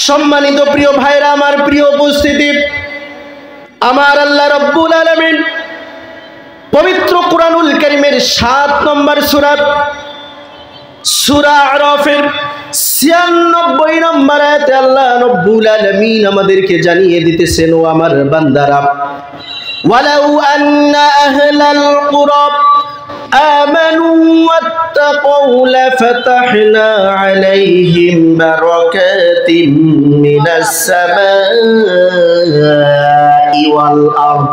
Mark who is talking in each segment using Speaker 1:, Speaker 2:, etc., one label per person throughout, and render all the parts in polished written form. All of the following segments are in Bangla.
Speaker 1: সম্মানিত প্রিয় ভাইরা আমার, প্রিয় উপস্থিতি, আমার আল্লাহ রাব্বুল আলামিন পবিত্র কুরআনুল কারীমের 7 নম্বর সূরা আরাফের 96 নম্বর আয়াতে আল্লাহ রাব্বুল আলামিন আমাদেরকে জানিয়ে দিতেছেন, ও আমার বান্দারা, ওয়ালাউ আন্না আহলাল কুরা আমানু ওয়াত্তাকাউ লাফাতাহনা আলাইহিম বারাকাতিম মিনাস সামাই ওয়াল আরদ।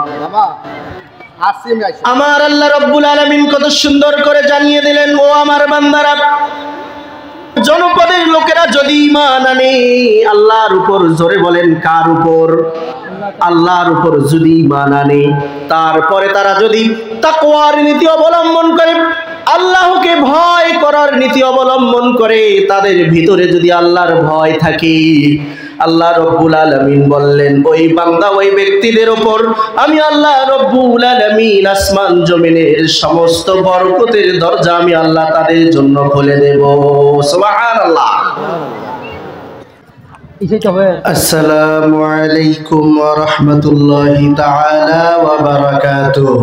Speaker 1: আমার আল্লাহ রাব্বুল আলামিন কত সুন্দর করে জানিয়ে দিলেন, ও আমার বান্দারা, জনপদের লোকেরা যদি ঈমান আনে আল্লাহর উপর, জোরে বলেন কার উপর? আল্লাহর উপর যদি ঈমান আনে, তারপরে তারা যদি তাকওয়ার নীতি অবলম্বন করে, আল্লাহকে ভয় করার নীতি অবলম্বন করে, তাদের ভিতরে যদি আল্লাহর ভয় থাকে, আল্লাহ রাব্বুল আলামিন বললেন ওই বান্দা, ওই ব্যক্তিদের উপর আমি আল্লাহ রাব্বুল আলামিন আসমান জমিনের সমস্ত বরকতের দরজা আমি আল্লাহ তাদের জন্য খুলে দেব। সুবহানাল্লাহ। আসসালামু আলাইকুম ওয়া রাহমাতুল্লাহি তাআলা ওয়া বারাকাতুহু।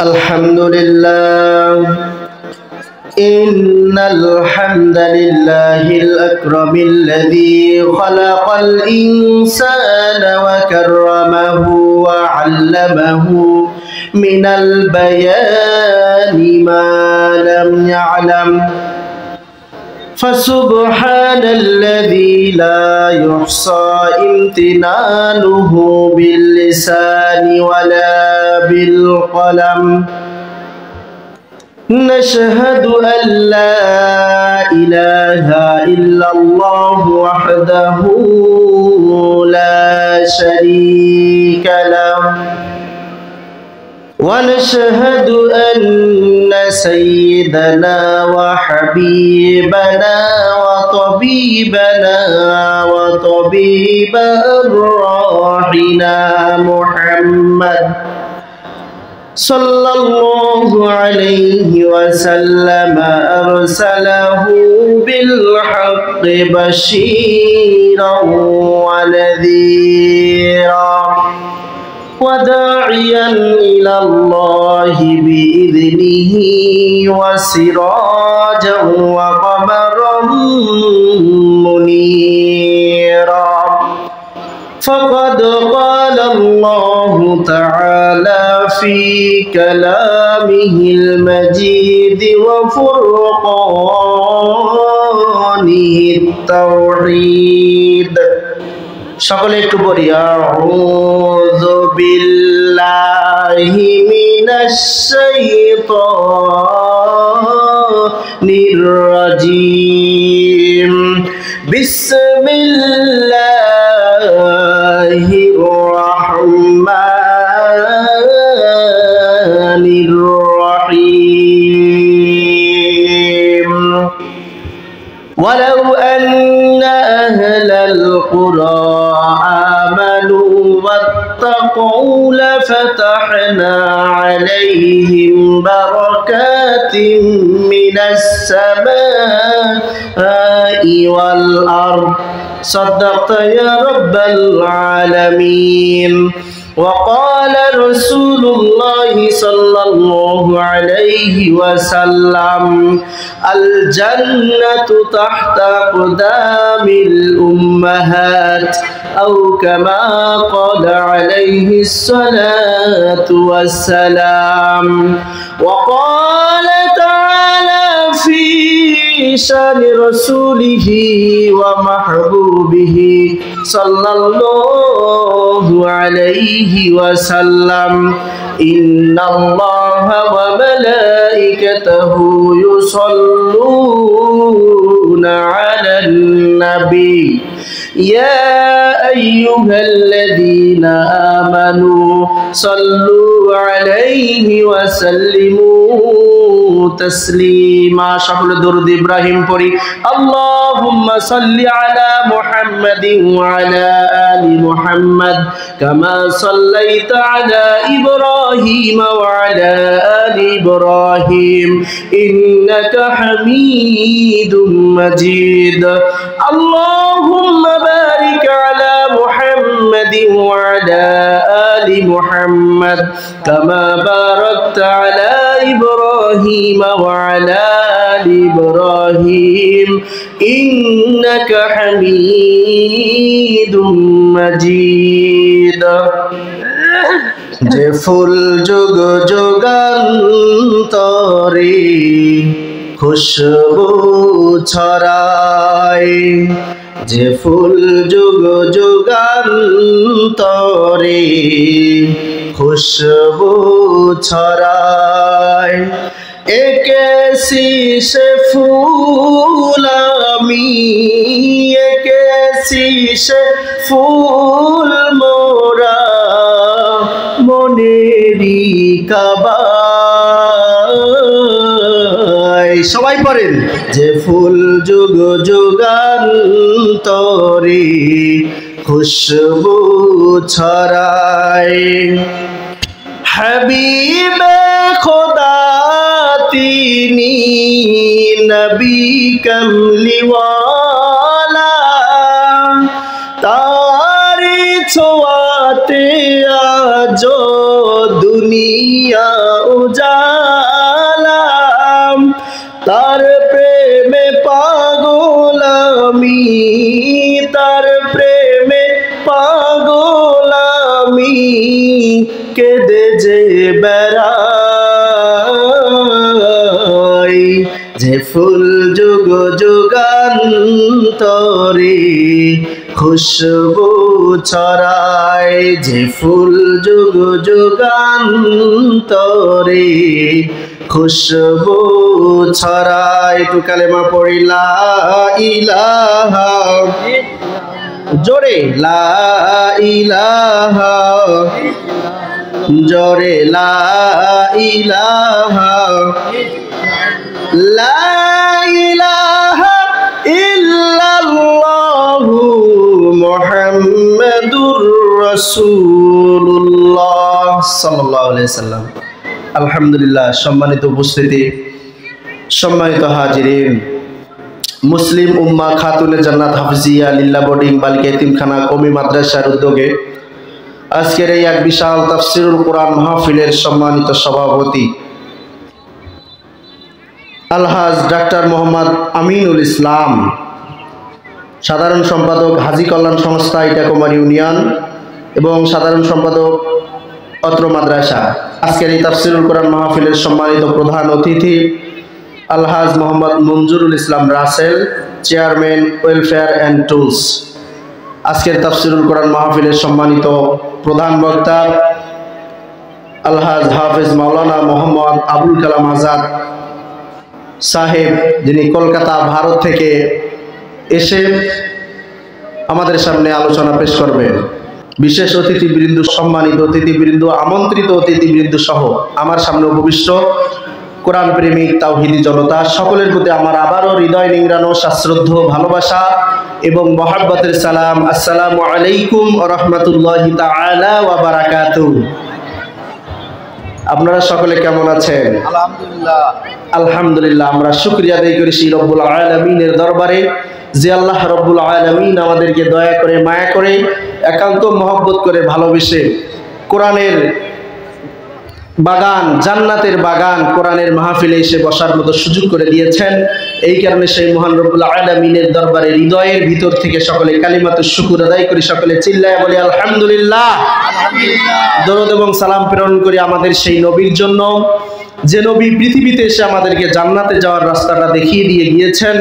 Speaker 1: আলহামদুলিল্লাহ إن الحمد لله الأكرم الذي خلق الإنسان وكرمه وعلمه من البيان ما لم يعلم فسبحان الذي لا يحصى امتنانه باللسان ولا بالقلم نشهد أن لا إله إلا الله وحده لا شريك له ونشهد أن سيدنا وحبيبنا وطبيبنا وطبيب أرواحنا محمد صلى الله عليه وسلم أرسله بالحق بشيرا ونذيرا وداعيا إلى الله بإذنه وسراجا وقمرا منيرا فقد قال الله تعالى في كلامه المجيد وفرقانه التوحيد সকলে একটু পড়ি, আউযু বিল্লাহি মিনাশ শাইতানির রাজীম বিসমিল্লাহির রাহমানির রহিম ওয়ালাউ আন্না আহলাল কুরা আমানু ওয়াত্তাকাউ লাফাতাহনা আলাইহিম বারাকাতিম মিনাস সামাই ওয়াল আরদ صدقت يا رب العالمين وقال رسول الله صلى الله عليه وسلم الجنة تحت أقدام الأمهات أو كما قال عليه الصلاة والسلام وقال تعالى في شان رسوله ومحبوبه صلى الله عليه وسلم إن الله وملائكته يصلون على النبي ইয়া আইয়ুহাল্লাযীনা আমানু সাল্লু আলাইহি ওয়া সাল্লিমু তাসলিমা। সকলে দরুদ ইব্রাহিম পড়ি। আল্লাহুম্মা সাল্লি আলা মুহাম্মাদিন ওয়া আলা আলি মুহাম্মাদ কামা সাল্লাইতা আলা ইব্রাহিম ওয়া আলা আলি ইব্রাহিম ইন্নাকা হামিদুম মাজিদ। আল্লাহুম্মা বারিক আলা মুহাম্মাদিন ওয়া আলা আলি মুহাম্মাদ কামা বারাকতা আলা ইব্রাহিম ওয়া আলা আলি ইব্রাহিম ইন্নাকা হামিদুম মাজিদ। যে ফুল যুগ যুগান্তরে খুশবু ছড়ায়, যে ফুল যুগ যুগান্তরে খুশবু ছড়ায়, একে শীষে ফুল আমি, একে শীষে ফুল মোরা মনেরি কাবায়। সবাই পড়েন। যে ফুল যুগ যুগান্তরে খুশবু ছড়ায়, হাবিবে খোদা তিনি নবী কমলিওয়ালা, তারি ছোঁয়াতে আজ দুনিয়া উজালা, তার প্রেমে পাগল আমি, তার প্রেমে পাগল আমি, কেঁদে যে বেড়াই। যে ফুল যুগ যুগান্তরে খুশবু ছড়ায়, যে ফুল যুগ যুগান্তরে খুশবু ছড়ায়। একটু কালেমা পড়ি। লা ইলাহা, জোরে লা ইলাহা, জোরে লা ইলাহা, লা ইলাহা ইল্লাল্লাহু মুহাম্মাদুর রাসূলুল্লাহ সাল্লাল্লাহু আলাইহি সাল্লাম। আলহামদুলিল্লাহ। সম্মানিত উপস্থিতি, সম্মানিত হাজিরিন, মুসলিম উম্মাহ খাতুনে জান্নাত হাফিজিয়া লিল্লাহ বোর্ডিং বালিকা এতিমখানা কওমি মাদ্রাসার উদ্যোগে আজকের এই এক বিশাল তাফসিরুল কোরআন মাহফিলের সম্মানিত সভাপতি আলহাজ ডাক্তার মোহাম্মদ আমিনুল ইসলাম, সাধারণ সম্পাদক হাজী কল্যাণ সংস্থা ইটাকুমার ইউনিয়ন এবং সাধারণ সম্পাদক অত্র মাদ্রাসা, আজকের এই তাফসিরুল কোরআন মাহফিলের সম্মানিত প্রধান অতিথি আলহাজ Mohammad Manjurul Islam Rasel, chairman welfare and tools, আজকের তাফসিরুল কোরআন মাহফিলের সম্মানিত প্রধান বক্তা আলহাজ হাফেজ মাওলানা মোহাম্মদ আবুল কালাম আজাদ সাহেব, যিনি কলকাতা ভারত থেকে এসে আমাদের সামনে আলোচনা পেশ করবেন। বিশেষ অতিথিবৃন্দ, সম্মানিত অতিথিবৃন্দ, আমন্ত্রিত অতিথিবৃন্দ সহ আমার সামনে উপবিষ্ট কোরআন প্রেমিক তাওহীদি জনতা, সকলের প্রতি আমার আবারও হৃদয় নিংড়ানো সশ্রদ্ধ ভালোবাসা এবং মহব্বতের সালাম। আসসালামু আলাইকুম ওয়া রাহমাতুল্লাহি তাআলা ওয়া বারাকাতুহু। আপনারা সকলে কেমন আছেন?
Speaker 2: আলহামদুলিল্লাহ।
Speaker 1: আলহামদুলিল্লাহ। আমরা শুকরিয়া আদায় করি সেই রব্বুল আলামিনের দরবারে যে আল্লাহ রব্বুল আলামিন আমাদেরকে দয়া করে, মায়া করে, একান্ত মহব্বত করে, ভালোবেসে কোরআনের বাগান, জান্নাতের বাগান, কোরআনের মাহফিলে এসে বসার মতো সুযোগ করে দিয়েছেন। এই কারণে সেই মহান রব্বুল আলামিনের দরবারে হৃদয়ের ভিতর থেকে সকলে কালিমাতুশ শুকর আদায় করি, সকলে চিল্লায় বলি আলহামদুলিল্লাহ। দরুদ এবং সালাম প্রেরণ করি আমাদের সেই নবীর জন্য, যে নবী পৃথিবীতে এসে আমাদেরকে জান্নাতে যাওয়ার রাস্তাটা দেখিয়ে দিয়ে গিয়েছেন।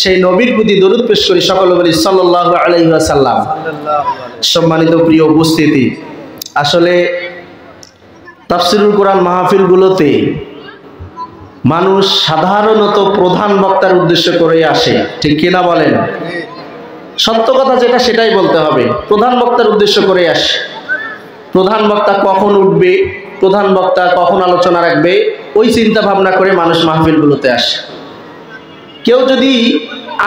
Speaker 1: সেই নবীর প্রতি দরুদ পেশ করি, সকলে বলি সাল্লাল্লাহু আলাইহি ওয়াসাল্লাম। সম্মানিত প্রিয় উপস্থিতি, আসলে তাফসিরুল কোরআন মাহফিলগুলোতে মানুষ সাধারণত প্রধান বক্তার উদ্দেশ্য করে আসে, ঠিক কিনা বলেন? সত্য কথা যেটা সেটাই বলতে হবে। প্রধান বক্তার উদ্দেশ্য করে আসে, প্রধান বক্তা কখন উঠবে, প্রধান বক্তা কখন আলোচনা রাখবে, ওই চিন্তা ভাবনা করে মানুষ মাহফিলগুলোতে আসে। কেউ যদি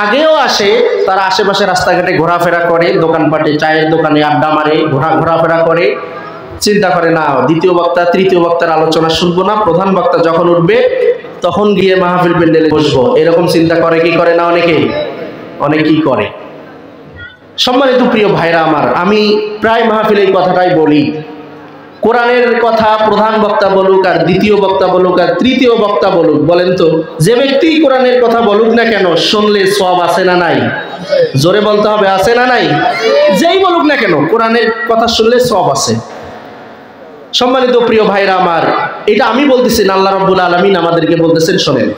Speaker 1: আগেও আসে, তারা আশেপাশে রাস্তাঘাটে ঘোরাফেরা করে, দোকানপাটে চায়ের দোকানে আড্ডা মারে, ঘোরাফেরা করে, চিন্তা করে না দ্বিতীয় বক্তা তৃতীয় বক্তার আলোচনা শুনবো না, প্রধান বক্তা যখন উঠবে তখন গিয়ে মাহফিল প্যান্ডেলে বসবো। এরকম চিন্তা করে কি করে না? অনেকেই করে। সম্মানিত প্রিয় ভাইরা আমার, আমি প্রায় মাহফিলে এই কথাটাই বলি, কোরআনের কথা প্রধান বক্তা বলুক আর দ্বিতীয় বক্তা বলুক আর তৃতীয় বক্তা বলুক, বলেন তো যে ব্যক্তি কোরআনের কথা বলুক না কেন, শুনলে সওয়াব আছে না নাই? জোরে বলতে হবে, আছে না নাই? যেই বলুক না কেন, কোরআনের কথা শুনলে সওয়াব আছে। সম্মানিত প্রিয় ভাইরা আমার, এটা আমি বলতেছি না, আল্লাহ রাব্বুল আলামিন আমাদেরকে বলতেছেন, শোনেন।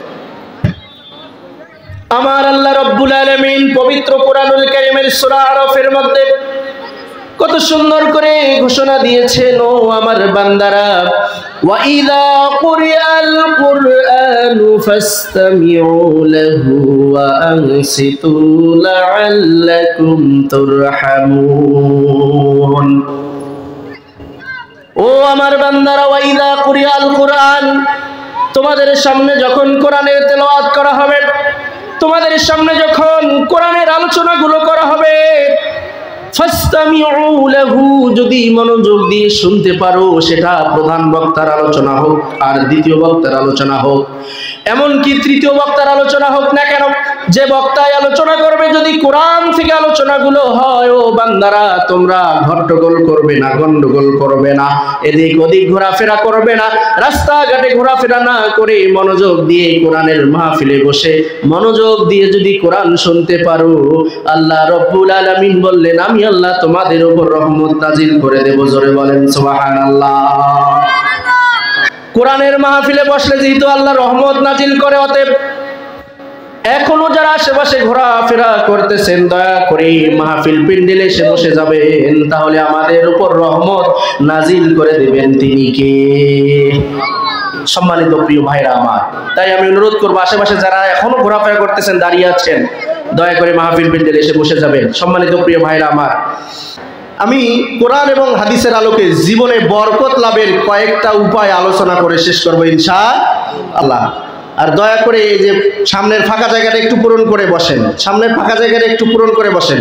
Speaker 1: আমার আল্লাহ রাব্বুল আলামিন পবিত্র কোরআনুল কারীমের সূরা আরাফের মধ্যে কত সুন্দর করে ঘোষণা দিয়েছেন, ও আমার বান্দারা, ওয়া ইযা কুরিআল কুরআনু ফাসতামিউ লাহু ওয়া আনসিতু লাআল্লাকুম তুরহামুন। ও আমার বান্দারা, ওয়া ইযা কুরিআল কুরআন, তোমাদের সামনে যখন কোরআনের তেলাওয়াত করা হবে, তোমাদের সামনে যখন কোরআনের আলোচনাগুলো করা হবে, ফাসতামিউ লাহু, যদি মনোযোগ দিয়ে শুনতে পারো, সেটা প্রধান বক্তার আলোচনা হোক আর দ্বিতীয় বক্তার আলোচনা হোক, এমনকি তৃতীয় বক্তার আলোচনা হোক না কেন, যে বক্তায় আলোচনা করবে যদি কোরআন থেকে আলোচনাগুলো হয়, ও বান্দারা তোমরা গন্ডগোল করবে না, গন্ডগোল করবে না, এদিক ওদিক ঘোরাফেরা করবে না, রাস্তাঘাটে ঘোরাফেরা না করে মনোযোগ দিয়ে কোরআনের মাহফিলে বসে মনোযোগ দিয়ে যদি কোরআন শুনতে পারো, আল্লাহ রাব্বুল আলামিন বললেন, আমি আল্লাহ তোমাদের উপর রহমত নাজিল করে দেব। জোরে বলেন সুবহানাল্লাহ। কোরআনের মাহফিলে বসলে যেহেতু আল্লাহ রহমত নাজিল করে, অতএব এখনো যারা আশেপাশে ঘোরাফেরা করতেছেন, দয়া করে মাহফিল প্যান্ডেলে এসে বসে যাবেন, তাহলে আমাদের উপর রহমত নাজিল করে দেবেন তিনি কে? সম্মানিত প্রিয় ভাইরা আমার, তাই আমি অনুরোধ করবো, আশেপাশে যারা এখনো ঘোরাফেরা করতেছেন, দাঁড়িয়ে আছেন, দয়া করে মাহফিল প্যান্ডেলে এসে বসে যাবেন। সম্মানিত প্রিয় ভাইরা আমার, আমি কোরআন এবং হাদিসের আলোকে জীবনে বরকত লাভের কয়েকটা উপায় আলোচনা করে শেষ করবো ইনশাআল্লাহ। আর দয়া করে এই যে সামনের ফাঁকা জায়গাটা একটু পূরণ করে বসেন, সামনের ফাঁকা জায়গাটা একটু পূরণ করে বসেন,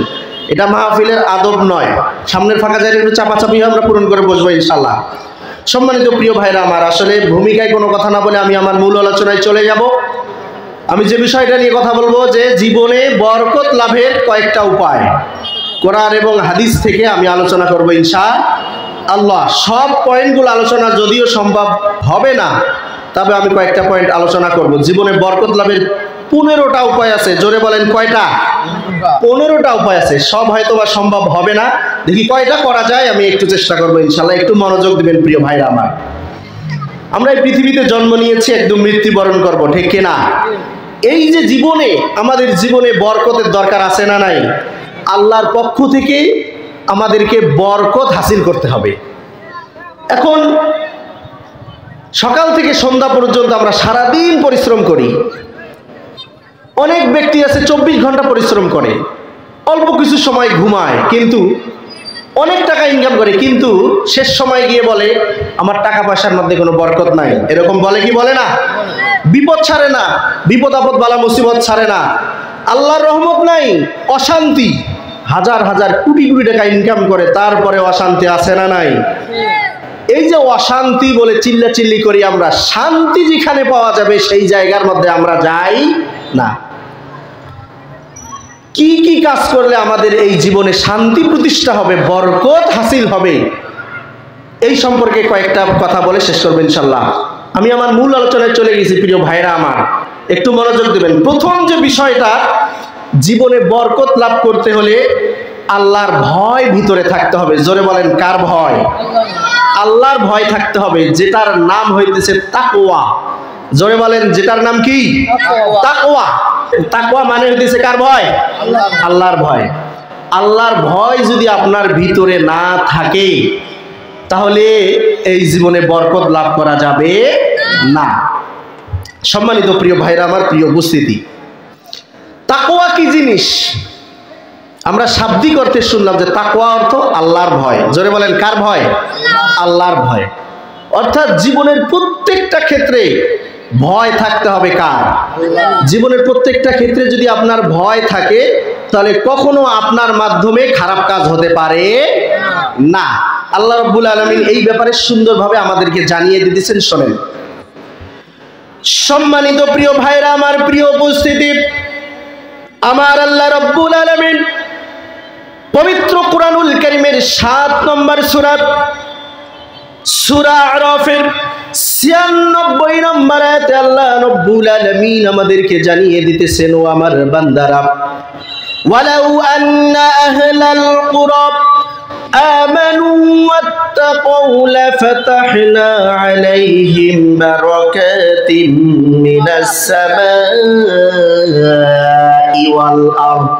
Speaker 1: এটা মাহফিলের আদব নয়। সামনের ফাঁকা জায়গাটা একটু চাপাচাপি আমরা পূরণ করে বসবো ইনশাআল্লাহ। সম্মানিত প্রিয় ভাইরা আমার, আসলে ভূমিকায় কোনো কথা না বলে আমি আমার মূল আলোচনায় চলে যাব। আমি যে বিষয়টা নিয়ে কথা বলবো, যে জীবনে বরকত লাভের কয়েকটা উপায় কোরআন এবং হাদিস থেকে আমি আলোচনা করবো ইনশাআল্লাহ। সব পয়েন্টগুলো আলোচনা যদিও সম্ভব হবে না, তবে আমি কয়েকটা পয়েন্ট আলোচনা করব। জীবনে বরকত লাভের 15টা উপায় আছে। জোরে বলেন কয়টা? 15টা উপায় আছে। সব হয়তো বা সম্ভব হবে না, দেখি কয়টা করা যায়, আমি একটু চেষ্টা করবো ইনশাআল্লাহ। একটু মনোযোগ দিবেন প্রিয় ভাইরা আমার। আমরা এই পৃথিবীতে জন্ম নিয়েছি, একদম মৃত্যুবরণ করব, ঠিক কিনা? এই যে জীবনে, আমাদের জীবনে বরকতের দরকার আছে না নাই? আল্লাহর পক্ষ থেকে আমাদেরকে বরকত হাসিল করতে হবে। এখন সকাল থেকে সন্ধ্যা পর্যন্ত আমরা সারাদিন পরিশ্রম করি। অনেক ব্যক্তি আছে 24 ঘন্টা পরিশ্রম করে, অল্প কিছু সময় ঘুমায়, কিন্তু অনেক টাকা ইনকাম করে, কিন্তু শেষ সময় গিয়ে বলে আমার টাকা পয়সার মধ্যে কোনো বরকত নাই। এরকম বলে কি বলে না? বিপদ ছাড়ে না, বিপদ আপদ বালা মুসিবত ছাড়ে না, আল্লাহর রহমত নাই, অশান্তি, হাজার হাজার কোটি কোটি টাকা ইনকাম করে, তারপরে অশান্তি আছে না নাই? এই যে অশান্তি বলে চিল্লাচিল্লি করি আমরা, শান্তি যেখানে পাওয়া যাবে সেই জায়গার মধ্যে আমরা যাই না। কি কি কাজ করলে আমাদের এই জীবনে শান্তি প্রতিষ্ঠা হবে, বরকত হাসিল হবে, এই সম্পর্কে কয়েকটা কথা বলে শেষ করবো ইনশাআল্লাহ। আমি আমার মূল আলোচনায় চলে গেছি প্রিয় ভাইরা আমার, একটু মনোযোগ দেবেন। প্রথম যে বিষয়টা, জীবনে বরকত লাভ করতে হলে আল্লাহর ভয় ভিতরে থাকতে হবে। জোরে বলেন কার ভয়? আল্লাহর ভয় থাকতে হবে, যেটার নাম হইতেছে তাকওয়া। জোরে বলেন, যেটার নাম কি? তাকওয়া। তাকওয়া মানে হইতেছে কার ভয়? আল্লাহর ভয়। আল্লাহর ভয় যদি আপনার ভিতরে না থাকে, তাহলে এই জীবনে বরকত লাভ করা যাবে না। সম্মানিত প্রিয় ভাইরা আমার, প্রিয় উপস্থিতি, তাকওয়া কি জিনিস? আমরা শাব্দিক অর্থে শুনলাম যে তাকওয়া অর্থ আল্লাহর ভয়। জোরে বলেন কার ভয়? আল্লাহর ভয়। অর্থাৎ জীবনের প্রত্যেকটা ক্ষেত্রে ভয় থাকতে হবে কার? জীবনের প্রত্যেকটা ক্ষেত্রে যদি আপনার ভয় থাকে তাহলে কখনো আপনার মাধ্যমে খারাপ কাজ হতে পারে না। আল্লাহ রাব্বুল আলামিন এই ব্যাপারে সুন্দরভাবে আমাদেরকে জানিয়ে দিতেছেন। শোনেন সম্মানিত প্রিয় ভাইরা, আমার প্রিয় উপস্থিতি, আমার আল্লাহ রাব্বুল আলামিন পবিত্র কুরআনুল কারীমের 7 নম্বর সূরা আরাফের 96 নম্বর আয়াতে আল্লাহ রাব্বুল আলামিন আমাদেরকে জানিয়ে দিতেছেন, ও আমার বান্দারা, ওয়ালাউ আন্না আহলাল কুরা আমানু ওয়াত্তাকাউ লাফাতাহনা আলাইহিম বারাকাতিম মিনাস সামাই ওয়াল আরদ।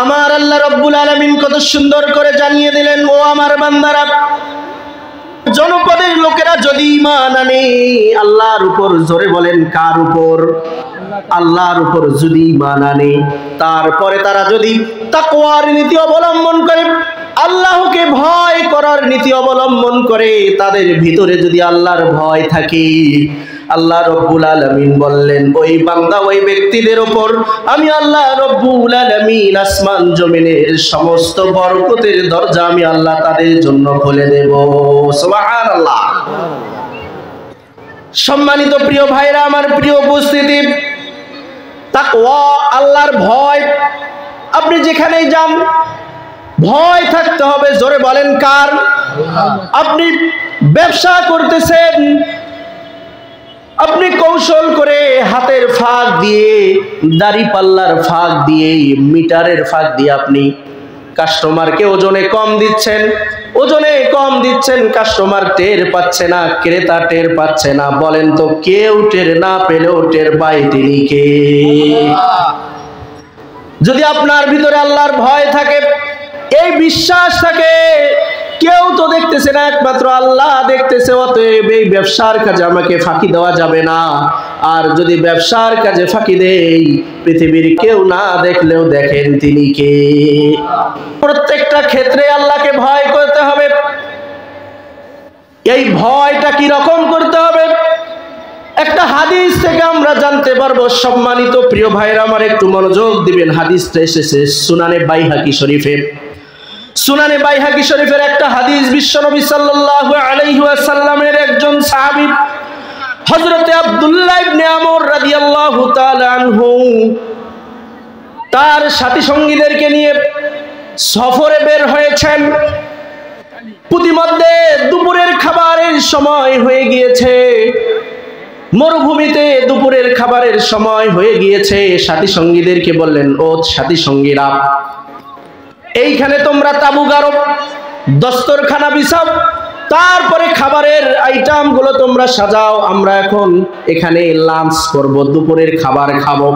Speaker 1: আমার আল্লাহ রাব্বুল আলামিন কত সুন্দর করে জানিয়ে দিলেন, ও আমার বান্দারা, জনপদের লোকেরা যদি ঈমান আনে আল্লাহর উপর, জোরে বলেন কার উপর? আল্লাহর উপর যদি ঈমান আনে, তারপরে তারা যদি তাকওয়ার নীতি অবলম্বন করে, আল্লাহকে ভয় করার নীতি অবলম্বন করে, তাদের ভিতরে যদি আল্লাহর ভয় থাকে, আল্লাহ রাব্বুল আলামিন বললেন ওই বান্দা ওই ব্যক্তিদের উপর আমি আল্লাহ রাব্বুল আলামিন আসমান জমিনের সমস্ত বরকতের দরজা আমি আল্লাহ তাদের জন্য খুলে দেব। সুবহানাল্লাহ। সম্মানিত প্রিয় ভাইরা, আমার প্রিয় উপস্থিতি, তাকওয়া আল্লাহর ভয়, আপনি যেখানেই যান ভয় থাকতে হবে। জোরে বলেন কার? আপনি ব্যবসা করতেছেন, আপনি কৌশল করে হাতের ফাঁক দিয়ে, দাড়ি পাল্লার ফাঁক দিয়ে, মিটারের ফাঁক দিয়ে আপনি কাস্টমারকে ওজনে কম দিচ্ছেন, কাস্টমার টের পাচ্ছে না, ক্রেতা টের পাচ্ছে না। বলেন তো, কেউ টের না পেলেও টের পায় তিনি কে? যদি আপনার ভিতরে আল্লাহর ভয় থাকে, এই বিশ্বাস থাকে, কেউ তো দেখতেছে না, একমাত্র আল্লাহ দেখতেছে, অতএব এই ব্যবসার কাজে আমাকে ফাঁকি দেওয়া যাবে না। আর যদি ব্যবসার কাজে ফাঁকি দেই, পৃথিবীর কেউ না দেখলেও দেখেন তিনি কে। প্রত্যেকটা ক্ষেত্রে আল্লাহকে ভয় করতে হবে। এই ভয়টা কি রকম করতে হবে? একটা হাদিস থেকে আমরা জানতে পারবো। সম্মানিত প্রিয় ভাইরা, আমার একটু মনোযোগ দিবেন। হাদিসটা এসেছে সুনানে বাইহাকি শরীফে। সুনানে বাইহাকি শরীফের একটা হাদিস, বিশ্বনবী সাল্লাল্লাহু আলাইহি ওয়াসাল্লামের একজন সাহাবী হযরতে আব্দুল্লাহ ইবনে আমর রাদিয়াল্লাহু তাআলা আনহু তার সাথী সঙ্গীদেরকে নিয়ে সফরে বের হয়েছেন। প্রতিমধ্যে দুপুরের খাবারের সময় হয়ে গিয়েছে, মরুভূমিতে দুপুরের খাবারের সময় হয়ে গিয়েছে। সাথী সঙ্গীদেরকে বললেন, ও সাথী সঙ্গীরা, এইখানে তোমরা তাবু গাড়ো, দস্তরখানা বিছাও, তারপরে খাবারের আইটেম গুলো তোমরা সাজাও, আমরা এখন এখানে লাঞ্চ করব, দুপুরের খাবার খাবো।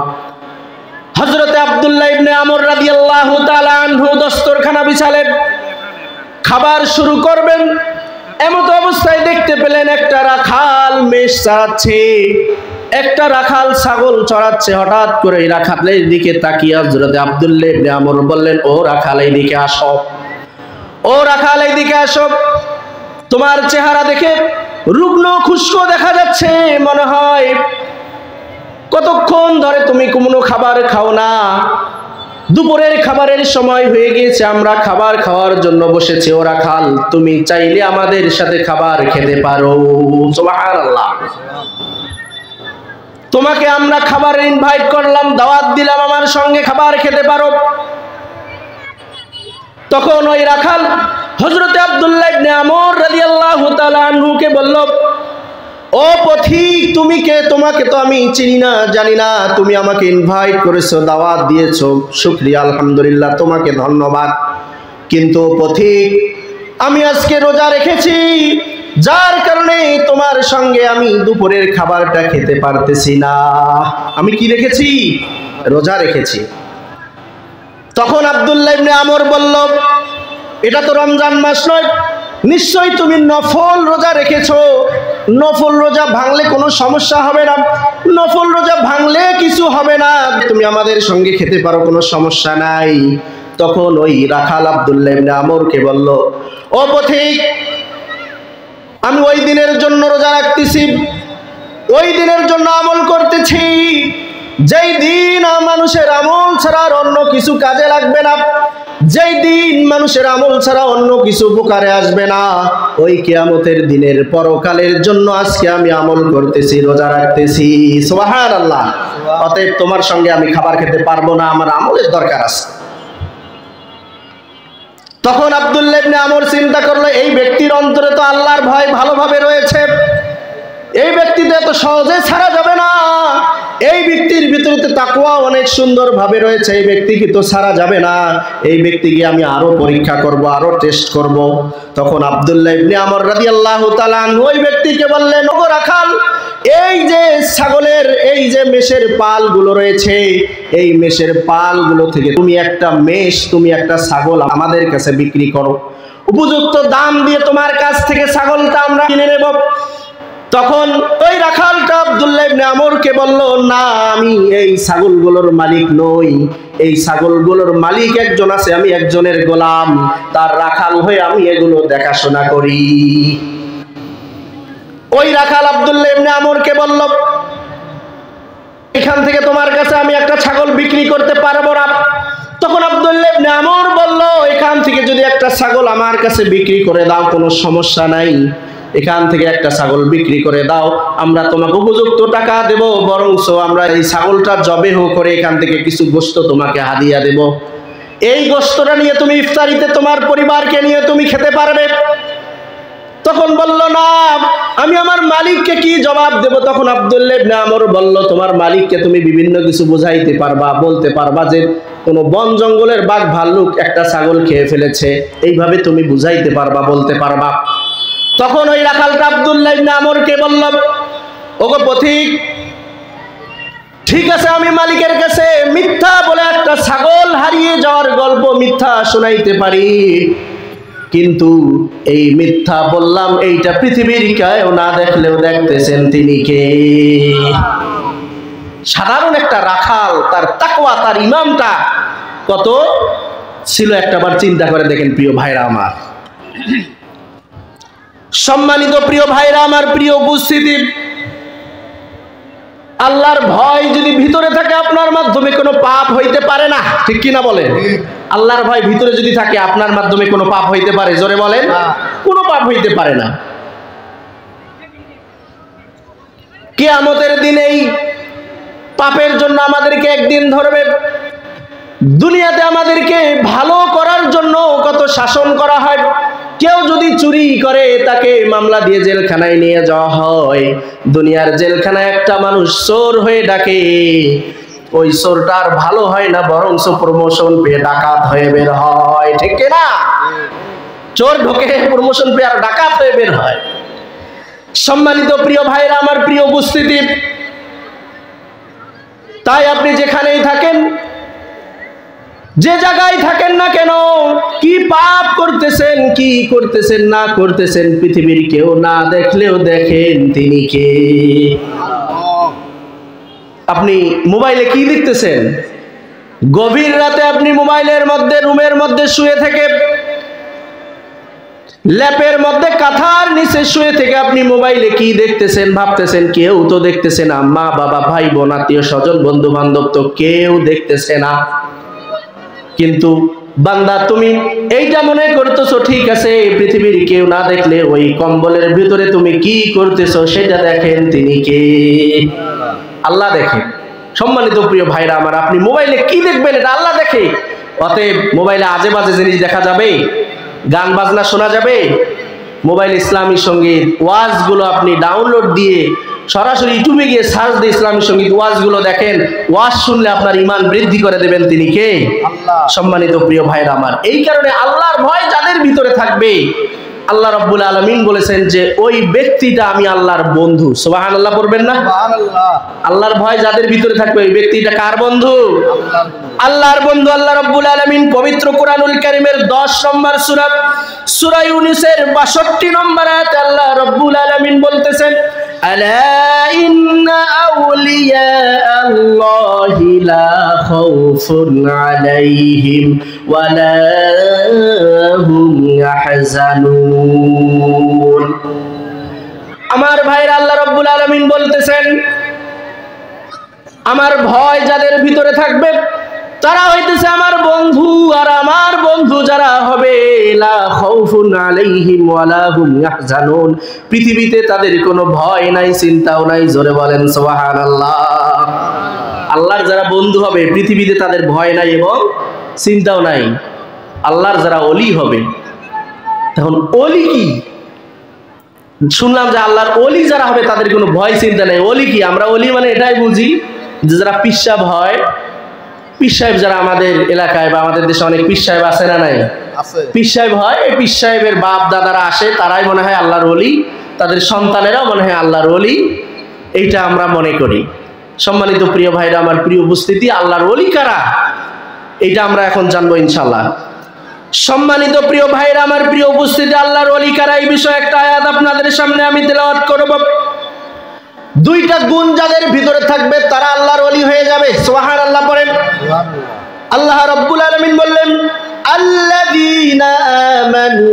Speaker 1: হযরতে আব্দুল্লাহ ইবনে আমর রাদিয়াল্লাহু তাআলা আনহু দস্তরখানা বিছালেন, খাবার শুরু করবেন। এমত অবস্থায় দেখতে পেলেন একটা রাখাল মেষ চড়াচ্ছে, একটা রাখাল ছাগল চড়াচ্ছে। হঠাৎ করে রাখালের দিকে তাকিয়ে হযরত আব্দুল্লাহ ইবনে আমর বললেন, ও রাখাল এইদিকে আসো, ও রাখাল এইদিকে আসো, তোমার চেহারা দেখে রুগ্ন খুশক দেখা যাচ্ছে, মনে হয় কতক্ষণ ধরে তুমি কোনো খাবার খাও না। দুপুরের খাবারের সময় হয়ে গিয়েছে, আমরা খাবার খাওয়ার জন্য বসেছি। ও রাখাল, তুমি চাইলে আমাদের সাথে খাবার খেতে পারো। সুবহানাল্লাহ। তোমাকে আমরা খাবারের ইনভাইট করলাম, দাওয়াত দিলাম, আমার সঙ্গে খাবার খেতে পারো। তখন ওই রাখাল হযরতে আব্দুল্লাহ ইবনে আমর রাদিয়াল্লাহু তাআলা আনহুকে বলল, ও পথিক, তুমি কে? তোমাকে তো আমি চিনি না, জানি না, তুমি আমাকে ইনভাইট করেছো, দাওয়াত দিয়েছো, শুকরিয়া, আলহামদুলিল্লাহ, তোমাকে ধন্যবাদ। কিন্তু পথিক, আমি আজকে রোজা রেখেছি, যার কারণে তোমার সঙ্গে আমি দুপুরের খাবারটা খেতে পারতেছি না। আমি কি রেখেছি? রোজা রেখেছি। তখন আব্দুল্লাহ ইবনে আমর বলল, এটা তো রমজান মাস নয়, নিশ্চয়ই তুমি নফল রোজা রেখেছো। নফল রোজা ভাঙলে কোনো সমস্যা হবে না, নফল রোজা ভাঙলে কিছু হবে না, তুমি আমাদের সঙ্গে খেতে পারো, কোনো সমস্যা নাই। তখন ওই রাখাল আব্দুল্লাহ ইবনে আমরকে বলল, ও পথিক, আমি ওই দিনের জন্য রোজা রাখতেছি, ওই দিনের জন্য আমল করতেছি যেই দিন মানুষের আমল ছাড়া অন্য কিছু কাজে লাগবে না, যেই দিন মানুষের আমল ছাড়া অন্য কিছু উপকারে আসবে না, ওই কিয়ামতের দিনের পরকালের জন্য আজকে আমি আমল করতেছি, রোজা রাখতেছি। সুবহানাল্লাহ। অতএব তোমার সঙ্গে আমি খাবার খেতে পারবো না, আমার আমলের দরকার আছে। তখন আব্দুল্লাহ ইবনে আমর চিন্তা করলো, এই ব্যক্তির অন্তরে তো আল্লাহর ভয় ভালোভাবে রয়েছে, এই ব্যক্তিতে এত সহজে ছাড়া যাবে না, এই ব্যক্তির ভিতরে তো তাকওয়া অনেক সুন্দরভাবে রয়েছে, এই ব্যক্তিকে তো ছাড়া যাবে না, এই ব্যক্তিকে আমি আরো পরীক্ষা করব, আরো টেস্ট করব। তখন আব্দুল্লাহ ইবনে আমর রাদিয়াল্লাহু তাআলা ওই ব্যক্তিকে বললেন, ওগো রাখাল, এই যে ছাগলের এই যে মেষের পালগুলো রয়েছে, এই মেষের পালগুলো থেকে তুমি একটা মেষ, তুমি একটা ছাগল আমাদের কাছে বিক্রি করো, উপযুক্ত দাম দিয়ে তোমার কাছ থেকে ছাগলটা আমরা কিনে নেব। তখন ওই রাখালটা আব্দুল্লাহ ইবনে আমরকে বলল, না, আমি এই ছাগলগুলোর মালিক নই, এই ছাগলগুলোর মালিক একজন আছে, আমি একজনের গোলাম, তার রাখাল হয়ে আমি এগুলো দেখাশোনা করি। ওই রাখাল আব্দুল্লাহ ইবনে আমরকে বলল, এখান থেকে তোমার কাছে আমি একটা ছাগল বিক্রি করতে পারবো না। তখন আব্দুল্লাহ ইবনে আমর বলল, এখান থেকে যদি একটা ছাগল আমার কাছে বিক্রি করে দাও কোনো সমস্যা নাই, এখান থেকে একটা ছাগল বিক্রি করে দাও, আমরা তোমাকে উপযুক্ত টাকা দেব, বরঞ্চ আমরা এই ছাগলটা জবেহ করে এখান থেকে কিছু গোশত তোমাকে হাদিয়া দেব, এই গোশতটা নিয়ে তুমি ইফতারিতে তোমার পরিবারকে নিয়ে তুমি খেতে পারবে। তখন বলল, না, আমি আমার মালিককে কি জবাব দেব? তখন আব্দুল্লাহ ইবনে আমর বলল, তোমার মালিককে তুমি বিভিন্ন কিছু বুঝাইতে পারবা, বলতে পারবা যে কোনো বন জঙ্গলের বাঘ ভাল্লুক একটা ছাগল খেয়ে ফেলেছে, এইভাবে তুমি বুঝাইতে পারবা, বলতে পারবা। তখন ওই রাখালটা আব্দুল্লাহ ইবনে আমরকে বলল, ওগো পথিক, ঠিক আছে, আমি মালিকের কাছে মিথ্যা বলে একটা ছাগল হারিয়ে যাওয়ার গল্প মিথ্যা শোনাইতে পারি, কিন্তু এই মিথ্যা বললাম এইটা পৃথিবীর কেউ না দেখলেও দেখতেছেন তিনি কে। সাধারণ একটা রাখাল, তার তাকওয়া, তার ইমানটা কত ছিল একটাবার চিন্তা করে দেখেন। প্রিয় ভাইরা আমার, সম্মানিত প্রিয় ভাইরা আমার, প্রিয় উপস্থিতি, আল্লাহর ভয় যদি ভিতরে থাকে আপনার মাধ্যমে কোনো পাপ হইতে পারে না, ঠিক কিনা বলেন? আল্লাহর ভয় ভিতরে যদি থাকে আপনার মাধ্যমে কোনো পাপ হইতে পারে? জোরে বলেন, কোনো পাপ হইতে পারে না। কিয়ামতের দিনেই পাপের জন্য আমাদেরকে একদিন ধরবে। দুনিয়াতে আমাদেরকে ভালো করার জন্য কত শাসন করা হয়, কেউ যদি চুরি করে তাকে মামলা দিয়ে জেলখানায় নিয়ে যাওয়া হয়। দুনিয়ার জেলখানায় একটা মানুষ চোর হয়ে ডাকে, ওই চোরটার ভালো হয় না, বরঞ্চ প্রমোশন পেয়ে ডাকাত হয়ে বের হয়, ঠিক না? চোর ঢোকে প্রমোশন পেয়ে আর ডাকাত হয়ে বের হয়। সম্মানিত প্রিয় ভাইরা আমার, প্রিয় উপস্থিতি, তাই আপনি যেখানেই থাকেন, যে জায়গায় থাকেন না কেন, কি পাপ করতেছেন, কি করতেছেন না করতেছেন, পৃথিবীর কেউ না দেখলেও দেখেন তিনি কে। আপনি মোবাইলে কি দেখতেছেন? গভীর রাতে আপনি মোবাইলের মধ্যে, রুমের মধ্যে শুয়ে থেকে, ল্যাপের মধ্যে কাঁথার নিচে শুয়ে থেকে আপনি মোবাইলে কি দেখতেছেন ভাবতেছেন? কেউ তো দেখতেছে না, মা বাবা ভাই বোন আত্মীয় স্বজন বন্ধু বান্ধব তো কেউ দেখতেছে না। কিন্তু বান্দা, তুমি এইটা মনে করতেছো ঠিক আছে, পৃথিবীর কেউ না দেখলে ওই কম্বলের ভিতরে তুমি কি করতেছো সেটা দেখেন তিনি কে। আল্লাহ দেখে। সম্মানিত প্রিয় ভাইরা আমার, আপনি মোবাইলে কি দেখবেন এটা আল্লাহ দেখে। অতএব মোবাইলে আজে বাজে জিনিস দেখা যাবে, গান বাজনা শোনা যাবে, মোবাইল ইসলামী সঙ্গীত ওয়াজগুলো আপনি ডাউনলোড দিয়ে সরাসরি ইউটিউবে গিয়ে সার্চ দিয়ে ইসলামী সঙ্গীত ওয়াজগুলো দেখেন, ওয়াজ শুনলে আপনার ঈমান বৃদ্ধি করে দেবেন তিনি কে? আল্লাহ। সম্মানিত প্রিয় ভাইরা আমার, এই কারণে আল্লাহর ভয় যাদের ভিতরে থাকবে, আল্লাহ রাব্বুল আলামিন বলেছেন যে ওই ব্যক্তিটা আমি আল্লাহর বন্ধু। সুবহানাল্লাহ পড়বেন না? সুবহানাল্লাহ। আল্লাহর ভয় যাদের ভিতরে থাকবে ওই ব্যক্তিটা কার বন্ধু? আল্লাহর বন্ধু। আল্লাহ রাব্বুল আলামিন পবিত্র কোরআনুল কারীমের 10 নম্বর সূরা ইউনূসের 62 নম্বর আয়াতে আল্লাহ রাব্বুল আলামিন বলতেছেন, আলা ইন্না আউলিয়া আল্লাহি লা খাউফুন আলাইহিম ওয়া লা হুম ইয়াহজানুন। আমার ভাইরা, আল্লাহ রাব্বুল আলামিন বলতেছেন, আমার ভয় যাদের ভিতরে থাকবে তারা হইতেছে আমার বন্ধু, আর আমার বন্ধু যারা হবে লা খাউফুন আলাইহিম ওয়া লা হুম ইয়াহজানুন, পৃথিবীতে তাদের কোনো ভয় নাই, চিন্তাও নাই। জোরে বলেন সুবহানাল্লাহ। আল্লাহর যারা বন্ধু হবে পৃথিবীতে তাদের ভয় নাই এবং চিন্তাও নাই। আল্লাহর যারা ওলি হবে, তখন ওলি কি? শুনলাম যে আল্লাহর ওলি যারা হবে তাদের কোনো ভয় চিন্তা নাই। ওলি কি? আমরা ওলি মানে এটাই বুঝি যে যারা পীর সাহেব হয়, পীর সাহেব যারা আমাদের এলাকায় বা আমাদের দেশে অনেক পীর সাহেব আছে না নাই? পীর সাহেব হয়, এই পীর সাহেবের বাপ দাদারা আসে, তারাই মনে হয় আল্লাহর ওলি, তাদের সন্তানেরাও মনে হয় আল্লাহর ওলি, এইটা আমরা মনে করি। সম্মানিত প্রিয় ভাইরা, আমার প্রিয় উপস্থিতি, আল্লাহর ওলি কারা এইটা আমরা এখন জানবো ইনশাআল্লাহ। সম্মানিত প্রিয় ভাইরা, আমার প্রিয় উপস্থিতি, আল্লাহর ওলি কারা এই বিষয়ে একটা আয়াত আপনাদের সামনে আমি তেলাওয়াত করব। দুইটা গুণ যাদের ভিতরে থাকবে তারা আল্লাহর ওলি হয়ে যাবে। সুবহানাল্লাহ পড়েন। আল্লাহ রাব্বুল আলামিন বললেন, আল্লাযীনা আমানু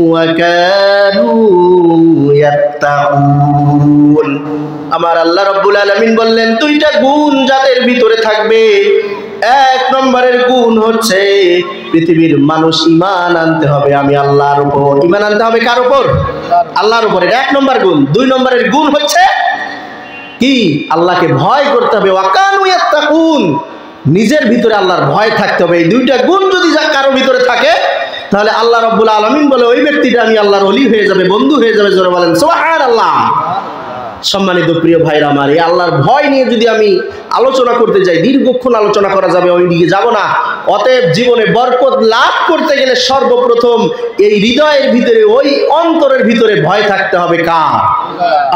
Speaker 1: ওয়া কানু ইয়াত্তাকুন। আমার আল্লাহ রাব্বুল আলামিন বললেন, দুইটা গুণ যাদের ভিতরে থাকবে, এক নম্বরের গুণ হচ্ছে পৃথিবীর মানুষ ঈমান আনতে হবে আমি আল্লাহর উপর। ঈমান আনতে হবে কার উপর? আল্লাহর উপর। এক নম্বর গুণ। দুই নম্বরের গুণ হচ্ছে কি? আল্লাহকে ভয় করতে হবে। ওয়া কানু ইয়াত্তাকুন, নিজের ভিতরে আল্লাহর ভয় থাকতে হবে। এই দুইটা গুণ যদি কারো ভিতরে থাকে, তাহলে আল্লাহ রাব্বুল আলামিন বলে ওই ব্যক্তিটা আমি আল্লাহর ওলি হয়ে যাবে, বন্ধু হয়ে যাবে। জোরে বলেন সুবহানাল্লাহ। সম্মানিত প্রিয় ভাইরা আমার, এই আল্লাহর ভয় নিয়ে যদি আমি আলোচনা করতে যাই, দীর্ঘক্ষণ আলোচনা করা যাবে, ওই দিকে যাব না। অতএব জীবনে বরকত লাভ করতে গেলে সর্বপ্রথম এই হৃদয়ের ভিতরে, ওই অন্তরের ভিতরে ভয় থাকতে হবে কার?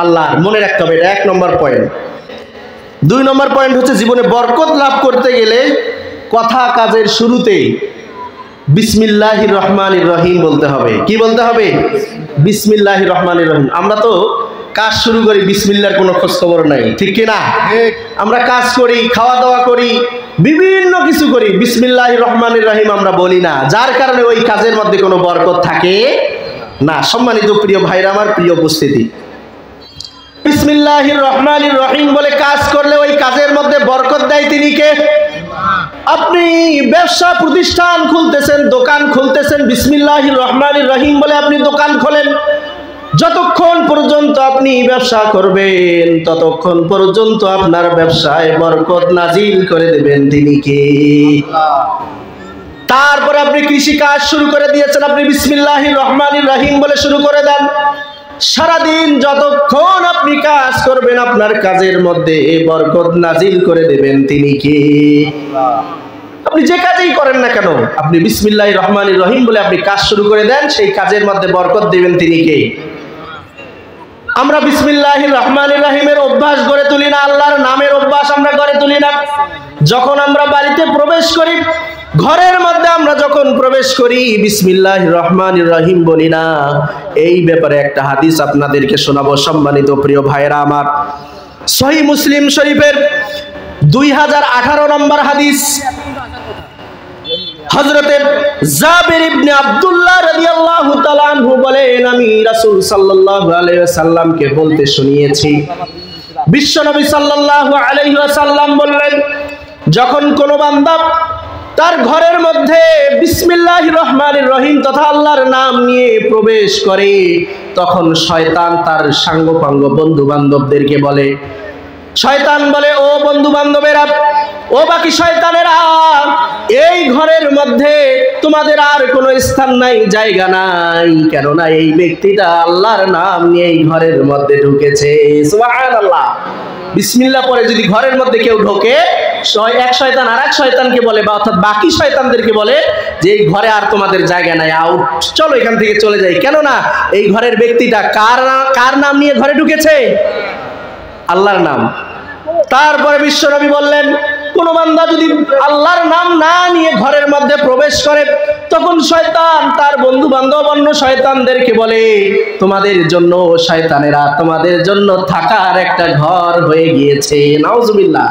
Speaker 1: আল্লাহর। মনে রাখতে হবে, এটা এক নম্বর পয়েন্ট। দুই নম্বর পয়েন্ট হচ্ছে জীবনে বরকত লাভ করতে গেলে কথা কাজের শুরুতে বিসমিল্লাহির রহমানির রহিম বলতে হবে। কি বলতে হবে? বিসমিল্লাহির রহমানির রহিম। আমরা তো কাজ শুরু করি, বিসমিল্লাহর কোনো খোঁজ খবর নাই, ঠিক কি না? আমরা কাজ করি, খাওয়া দাওয়া করি, বিভিন্ন কিছু করি, বিসমিল্লাহির রহমানির রহিম আমরা বলি না, যার কারণে ওই কাজের মধ্যে কোনো বরকত থাকে না। সম্মানিত প্রিয় ভাইরা আমার, প্রিয় উপস্থিতি, বিসমিল্লাহির রহমানির রহিম বলে কাজ করলে ওই কাজের মধ্যে বরকত দেয় তিনি কে? আপনি ব্যবসা প্রতিষ্ঠান খুলতেছেন, দোকান খুলতেছেন, বিসমিল্লাহির রহমানির রহিম বলে আপনি দোকান খোলেন। যতক্ষণ পর্যন্ত আপনি ব্যবসা করবেন ততক্ষণ পর্যন্ত আপনার ব্যবসায় বরকত নাজিল করে দেবেন তিনি কে? তারপরে আপনি কৃষি কাজ শুরু করে দিয়েছেন, আপনি বিসমিল্লাহির রহমানির রহিম বলে শুরু করে দেন। সারাদিন যতক্ষণ আপনি কাজ করবেন আপনার কাজের মধ্যে বরকত নাজিল করে দেবেন তিনি কে? আপনি যে কাজেই করেন না কেন, আপনি বিসমিল্লাহির রহমানির রহিম বলে আপনি কাজ শুরু করে দেন, সেই কাজের মধ্যে বরকত দেবেন তিনি কে? আমরা বিসমিল্লাহির রহমানির রহিমের অভ্যাস গড়ে তুলি না, আল্লাহর নামের অভ্যাস আমরা গড়ে তুলি না। যখন আমরা বাড়িতে প্রবেশ করি, ঘরের মধ্যে আমরা যখন প্রবেশ করি, বিসমিল্লাহির রহমানির রহিম বলি না। এই ব্যাপারে একটা হাদিস আপনাদেরকে শোনাবো। সম্মানিত প্রিয় ভাইরা আমার, সহিহ মুসলিম শরীফের 2018 নম্বর হাদিস, হযরতে জাবির ইবনে আব্দুল্লাহ রাদিয়াল্লাহু তাআলা আনহু বলেন, আমি রাসূল সাল্লাল্লাহু আলাইহি ওয়াসাল্লামকে বলতে শুনিয়েছি, বিশ্বনবী সাল্লাল্লাহু আলাইহি ওয়াসাল্লাম বললেন, যখন কোনো বান্দা তার ঘরের মধ্যে বিসমিল্লাহির রহমানির রহিম তথা আল্লাহর নাম নিয়ে প্রবেশ করে, তখন শয়তান তার সাঙ্গপাঙ্গ বন্ধু বান্ধবদেরকে বলে, শয়তান বলে, ও বন্ধু বান্ধবেরা, ও বাকি শয়তানেরা, এই ঘরের মধ্যে তোমাদের আর কোনো স্থান নাই, জায়গা নাই, কেননা এই ব্যক্তিটা আল্লাহর নাম নিয়ে এই ঘরের মধ্যে ঢুকেছে। সুবহানাল্লাহ। বিসমিল্লাহ পরে যদি ঘরের মধ্যে কেউ ঢোকে, এক শয়তান আর এক শয়তানকে বলে, বা অর্থাৎ বাকি শয়তানদেরকে বলে যে এই ঘরে আর তোমাদের জায়গা নাই, আউট, চলো এখান থেকে চলে যাই। কেননা এই ঘরের ব্যক্তিটা কার নাম নিয়ে ঘরে ঢুকেছে? আল্লাহর নাম। তারপরে বিশ্বনবী বললেন, কোন বান্দা যদি আল্লাহর নাম না নিয়ে ঘরের মধ্যে প্রবেশ করে, তখন শয়তান তার বন্ধু বান্ধব অন্য শয়তানদেরকে বলে, তোমাদের জন্য শয়তানেরা তোমাদের জন্য থাকার একটা ঘর হয়ে গিয়েছে। নাউজুবিল্লাহ।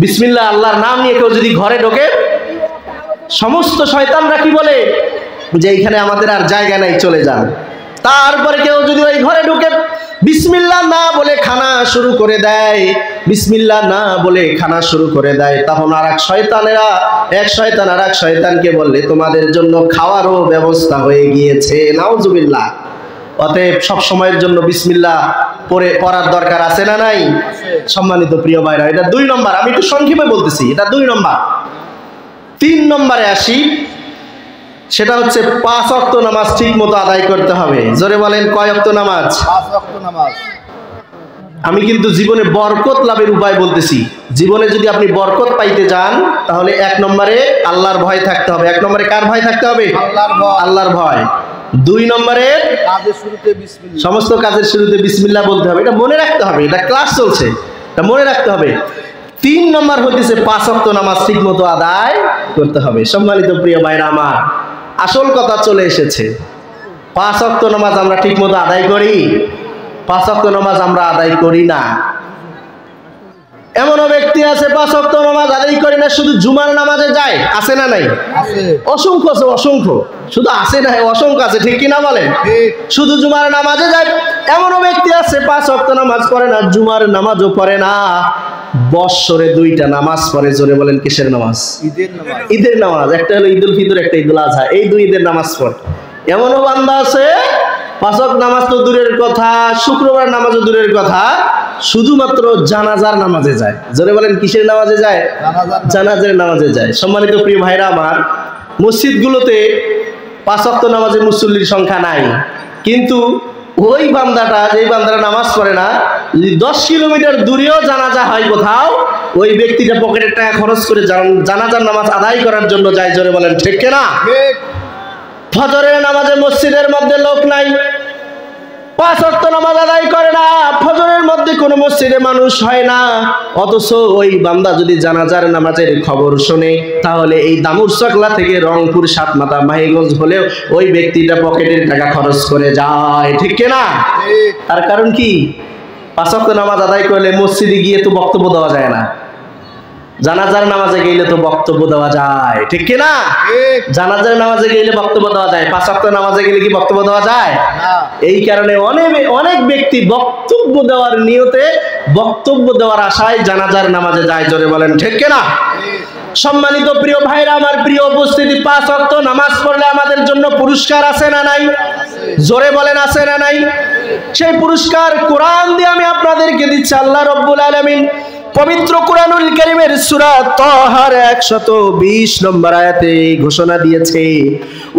Speaker 1: বিসমিল্লাহ আল্লাহর নাম নিয়ে কেউ যদি ঘরে ঢোকে, সমস্ত শয়তানরা কি বলে যে এইখানে আমাদের আর জায়গা নাই, চলে যান। তারপরে কেউ যদি ওই ঘরে ঢুকে বিসমিল্লাহ না বলে খানা শুরু করে দেয়, বিসমিল্লাহ না বলে খানা শুরু করে দেয়, তখন আর এক শয়তানেরা এক শয়তান আর এক শয়তানকে বললে তোমাদের জন্য খাওয়ারও ব্যবস্থা হয়ে গিয়েছে। নাউজুবিল্লাহ। অতএব সব সময়ের জন্য বিসমিল্লাহ পড়ার দরকার আছে না নাই? সম্মানিত প্রিয় ভাইরা, এটা 2 নম্বর। আমি একটু সংক্ষেপে বলতেছি, এটা 2 নম্বর। 3 নম্বরে আসি, সেটা হচ্ছে 5 ওয়াক্ত নামাজ ঠিক মতো আদায় করতে হবে। জোরে বলেন, কয় ওয়াক্ত নামাজ?
Speaker 2: 5 ওয়াক্ত নামাজ।
Speaker 1: আমি কিন্তু জীবনে বরকত লাভের উপায় বলতেছি। জীবনে যদি আপনি বরকত পাইতে চান, তাহলে 1 নম্বরে আল্লাহর ভয় থাকতে হবে। 1 নম্বরে কার ভয় থাকতে হবে?
Speaker 2: আল্লাহর ভয়।
Speaker 1: আল্লাহর ভয়। 2 নম্বরে
Speaker 2: কাজের শুরুতে বিসমিল্লাহ।
Speaker 1: সমস্ত কাজের শুরুতে বিসমিল্লাহ বলতে হবে। এটা মনে রাখতে হবে, এটা ক্লাস চলছে, এটা মনে রাখতে হবে। 3 নম্বর হইতেছে 5 ওয়াক্ত নামাজ ঠিক মতো আদায় করতে হবে। সম্মানিত প্রিয় ভাইরা আমার, আসল কথা চলে এসেছে। 5 ওয়াক্ত নামাজ আমরা ঠিক মতো আদায় করি? 5 ওয়াক্ত নামাজ আমরা আদায় করি না। এমনও ব্যক্তি আছে 5 ওয়াক্ত নামাজ আদায় করে না, শুধু জুমার নামাজে যায়। আছে না নাই?
Speaker 2: আছে।
Speaker 1: অসংখ্য আছে, অসংখ্য। শুধু আছে না, অসংখ্য আছে, ঠিক কিনা বলেন?
Speaker 2: ঠিক।
Speaker 1: শুধু জুমার নামাজে যায়। এমনও ব্যক্তি আছে 5 ওয়াক্ত নামাজ পড়ে না, জুমার নামাজও পড়ে না, বৎসরে 2টা নামাজ পড়ে। জোরে বলেন, কিসের নামাজ?
Speaker 2: ঈদের নামাজ।
Speaker 1: ঈদের নামাজ। একটা হলো ঈদুল ফিতর, একটা ঈদুল আজহা। এই 2 ঈদের নামাজ পড়ে। এমনও বান্দা আছে 5 ওয়াক্ত নামাজ তো দূরের কথা, শুক্রবার নামাজও দূরের কথা, শুধুমাত্র জানাজার নামাজে যায়। জোরে বলেন, কিসের নামাজে যায়? জানাজার নামাজে যায়। সম্মানিত প্রিয় ভাইরা আমার, মসজিদগুলোতে 5 ওয়াক্ত নামাজে মুসল্লির সংখ্যা নাই, কিন্তু ওই বান্দাটা, যে বান্দারা নামাজ পড়ে না, যদি 10 কিলোমিটার দূরেও জানাজা হয় কোথাও, ওই ব্যক্তিটা পকেটের টাকা খরচ করে জানাজার নামাজ আদায় করার জন্য যায়। জোরে বলেন, ঠিক কিনা?
Speaker 2: ঠিক।
Speaker 1: ফজরের নামাজে মসজিদের মধ্যে লোক নাই, 5 ওয়াক্ত নামাজ আদায় করে না, ফজরের মধ্যে কোনো মসজিদে মানুষ হয় না, অথচ ওই বান্দা যদি জানাজার নামাজের খবর শোনে, তাহলে এই দামুরচকলা থেকে রংপুর, সাতমাথা, মাহিগঞ্জ হলেও ওই ব্যক্তিটা পকেটের টাকা খরচ করে যায়। ঠিক কিনা?
Speaker 2: ঠিক।
Speaker 1: তার কারণ কি? 5 ওয়াক্ত নামাজ আদায় করলে মসজিদে গিয়ে তো বক্তব্য দেওয়া যায় না, জানাজার নামাজে গেলে তো বক্তব্য দেওয়া যায়। ঠিক কিনা?
Speaker 2: ঠিক।
Speaker 1: জানাজার নামাজে গেলে বক্তব্য দেওয়া যায়, 5 ওয়াক্ত নামাজে গেলে কি বক্তব্য দেওয়া যায়
Speaker 2: না।
Speaker 1: এই কারণে অনেক ব্যক্তি বক্তব্য দেওয়ার নিয়তে, বক্তব্য দেওয়ার আশায় জানাজার নামাজে যায়। জোরে বলেন, ঠিক কিনা?
Speaker 2: ঠিক।
Speaker 1: সম্মানিত প্রিয় ভাইরা আমার, প্রিয় উপস্থিতি, 5 ওয়াক্ত নামাজ পড়লে আমাদের জন্য পুরস্কার আছে না নাই? জোরে বলেন, আছে না নাই? সেই পুরস্কার কোরআন দিয়ে আমি আপনাদেরকে দিচ্ছি। আল্লাহ রাব্বুল আলামিন পবিত্র কোরআনুল কারীমের সূরা তাহার 120 নম্বর আয়াতে ঘোষণা দিয়েছে,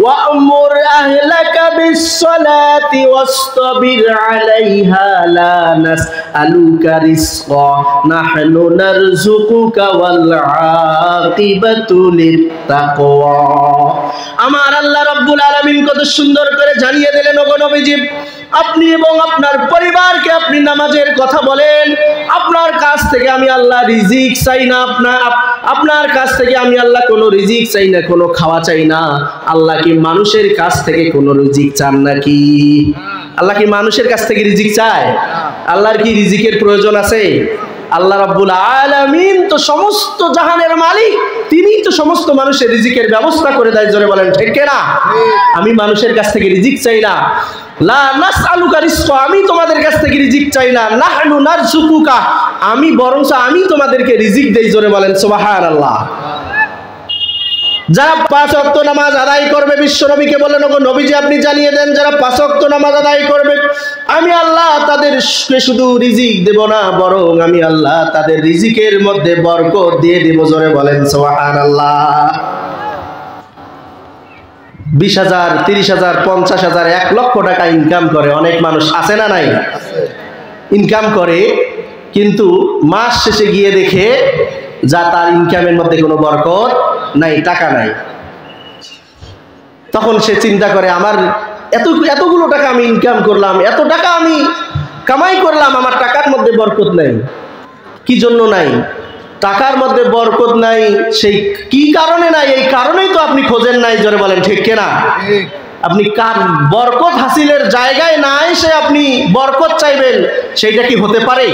Speaker 1: ওয়া'মুর আহলাকা বিস-সালাতি ওয়াসতাবির আলাইহা লা নাসআলুকা রিজকা নাহনু নারযুকুকা ওয়াল আকিবাতু লিত-তাকওয়া। আমার আল্লাহ রাব্বুল আলামিন কত সুন্দর করে জানিয়ে দিলেন, ওগো নবীজি, আপনি এবং আপনার পরিবারকে আপনি নামাজের কথা বলেন। আপনার কাছ থেকে আমি আল্লাহ রিজিক চাই না, আপনার কাছ থেকে আমি আল্লাহ কোনো রিজিক চাই না, কোনো খাওয়া চাই না। আল্লাহ কি মানুষের কাছ থেকে কোনো রিজিক চান নাকি? আল্লাহ কি মানুষের কাছ থেকে রিজিক চায়? আল্লাহর কি রিজিকের প্রয়োজন আছে? আল্লাহ রাব্বুল আলামিন তো সমস্ত জাহানের মালিক, তিনি তো সমস্ত মানুষের রিজিকের ব্যবস্থা করে দেয়। জোরে বলেন, ঠিক কিনা? আমি মানুষের কাছ থেকে রিজিক চাই না। লা নাসআলুকা রিজকা, আমি তোমাদের কাছ থেকে রিজিক চাই না। নাহনু নারযুকুকা, আমি বরঞ্চ আমি তোমাদেরকে রিজিক দেই। জোরে বলেন সুবহানাল্লাহ। যারা 5 ওয়াক্ত নামাজ আদায় করবে, বিশ্ব নবীকে বললেন, ওগো নবীজি আপনি জানিয়ে দেন, যারা 5 ওয়াক্ত নামাজ আদায় করবে, আমি আল্লাহ তাদেরকে শুধু রিজিক দেব না, বরং আমি আল্লাহ তাদের রিজিকের মধ্যে বরকত দিয়ে দেব। জোরে বলেন সুবহানাল্লাহ। 20,000, 30,000, 50,000, 1 লক্ষ টাকা ইনকাম করে অনেক মানুষ, আছে না নাই? ইনকাম করে, কিন্তু মাস শেষে গিয়ে দেখে যা তার ইনকামের মধ্যে কোনো বরকত নাই, টাকা নাই। তখন সে চিন্তা করে, আমার এতগুলো টাকা আমি ইনকাম করলাম, এত টাকা আমি কামাই করলাম, আমার টাকার মধ্যে বরকত নাই। কি জন্য নাই? টাকার মধ্যে বরকত নাই, সেই কি কারণে নাই? এই কারণেই তো আপনি খোঁজেন নাই, জোরে বলেন ঠিক কিনা? আপনি কার বরকত হাসিলের জায়গায় নাই, সে আপনি বরকত চাইবেন, সেইটা কি হতে পারে?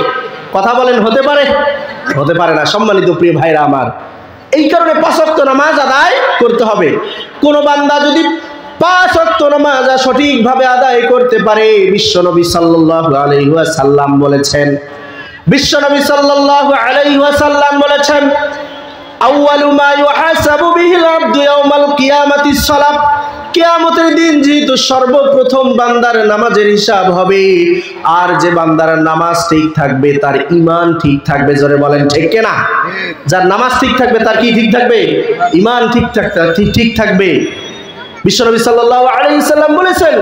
Speaker 1: কথা বলেন, হতে পারে? হতে পারে না। সম্মানিত প্রিয় ভাইরা আমার, এই কারণে 5 ওয়াক্ত নামাজ আদায় করতে হবে। কোন বান্দা যদি 5 ওয়াক্ত নামাজ সঠিকভাবে আদায় করতে পারে, বিশ্বনবী সাল্লাল্লাহু আলাইহি ওয়াসাল্লাম বলেছেন, বিশ্বনবী সাল্লাল্লাহু আলাইহি ওয়াসাল্লাম বলেছেন, আউয়ালু মা ইউহাসাবু বিহিল আবদু ইয়াউমাল কিয়ামাতিস সালাত। কিয়ামতের দিন যেহেতু সর্বপ্রথম বান্দার নামাজের হিসাব হবে, আর যে বান্দার নামাজ ঠিক থাকবে তার ঈমান ঠিক থাকবে, জোরে বলেন ঠিক কিনা? যার নামাজ ঠিক থাকবে তার কি ঠিক থাকবে? ঈমান ঠিক থাকবে। বিশ্বনবী সাল্লাল্লাহু আলাইহি সাল্লাম বলেছেন,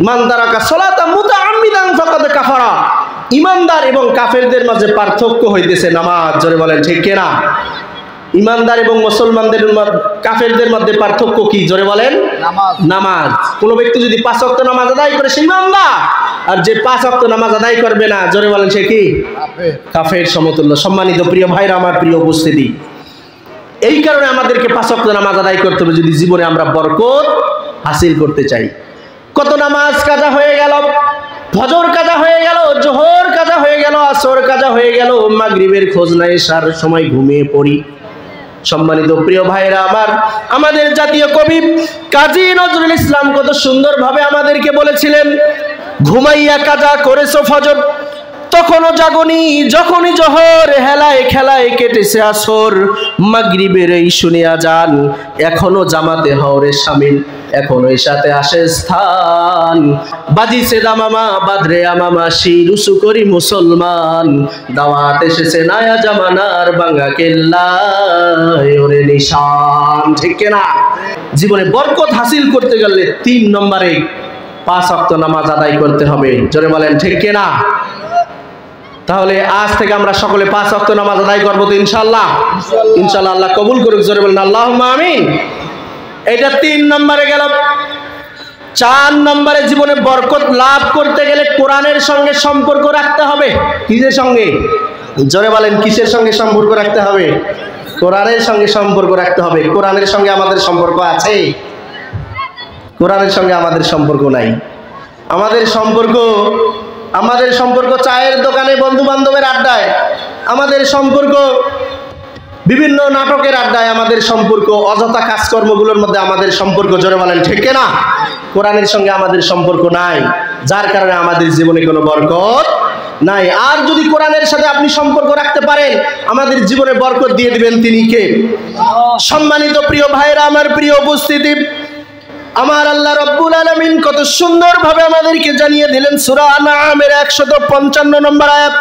Speaker 1: মান তারাকা সালাতা মুতাআম্মিদান ফাকাদ কাফারা। ঈমানদার এবং কাফেরদের মাঝে পার্থক্য হইতেছে নামাজ, জোরে বলেন ঠিক কিনা? ঈমানদার এবং মুসলমানদের কাফেরদের মধ্যে পার্থক্য কি? জোরে বলেন, নামাজ। কোন ব্যক্তি যদি 5 ওয়াক্ত নামাজ আদায় করে সে ঈমানদার, আর যে 5 ওয়াক্ত নামাজ আদায় করবে না, জোরে বলেন সে কি? কাফের সমতুল্য। সম্মানিত প্রিয় ভাইরা আমার, প্রিয় উপস্থিতি, এই কারণে আমাদেরকে 5 ওয়াক্ত নামাজ আদায় করতে হবে যদি জীবনে আমরা বরকত হাসিল করতে চাই। কত নামাজ কাজা হয়ে গেল, ফজর কাজা হয়ে গেল, জোহর কাজা হয়ে গেল, আসর কাজা হয়ে গেল, মাগরিবের খোঁজ নাই, সার সময় ঘুমিয়ে পড়ি। সম্মানিত প্রিয় ভাইরা আমার, আমাদের জাতীয় কবি কাজী নজরুল ইসলাম কত সুন্দরভাবে আমাদেরকে বলেছিলেন, ঘুমাইয়া কাজা করেছো ফজর, তখনও জাগনি, যখনই জোহর, হেলায় খেলায় কেটেছে আসর, মাগরিবের এই শুনিয়া যান, এখনো জামাতে হওরে শামিল, এখনো সাথে আসে স্থান, বাজিছে দামামা বাদরে আমামা, শির উঁচু করি মুসলমান, দাওয়াত এসেছে নায়া জামানার বাঙ্গা কেল্লায় ওরে নিশান, ঠিক কিনা? জীবনে বরকত হাসিল করতে গেলে 3 নম্বরে 5 ওয়াক্ত নামাজ আদায় করতে হবে, জোরে বলেন ঠিক কিনা? তাহলে আজ থেকে আমরা সকলে 5 ওয়াক্ত নামাজ আদায় করবো তো ইনশাআল্লাহ? ইনশাআল্লাহ। আল্লাহ কবুল করুক, জোরে বলেন আল্লাহুম্মা আমিন। এটা 3 নম্বরে গেল। 4 নম্বরে জীবনে বরকত লাভ করতে গেলে কোরআনের সঙ্গে সম্পর্ক রাখতে হবে। কিসের সঙ্গে? জোরে বলেন, কিসের সঙ্গে সম্পর্ক রাখতে হবে? কোরআনের সঙ্গে সম্পর্ক রাখতে হবে। কোরআনের সঙ্গে আমাদের সম্পর্ক আছে? কোরআনের সঙ্গে আমাদের সম্পর্ক নাই। আমাদের সম্পর্ক চায়ের দোকানে, বন্ধু বান্ধবের আড্ডায়, আমাদের সম্পর্ক বিভিন্ন নাটকের আড্ডায়, আমাদের সম্পর্ক অযথা কাজকর্মগুলোর মধ্যে আমাদের সম্পর্ক, জোরে বলেন ঠিক কিনা? কোরআনের সঙ্গে আমাদের সম্পর্ক নাই, যার কারণে আমাদের জীবনে কোনো বরকত নাই। আর যদি কোরআনের সাথে আপনি সম্পর্ক রাখতে পারেন, আমাদের জীবনে বরকত দিয়ে দিবেন তিনি কে? সম্মানিত প্রিয় ভাইরা আমার, প্রিয় উপস্থিতি, আমার আল্লাহ রাব্বুল আলামিন কত সুন্দরভাবে আমাদেরকে জানিয়ে দিলেন সূরা আনআমের 155 নম্বর আয়াত।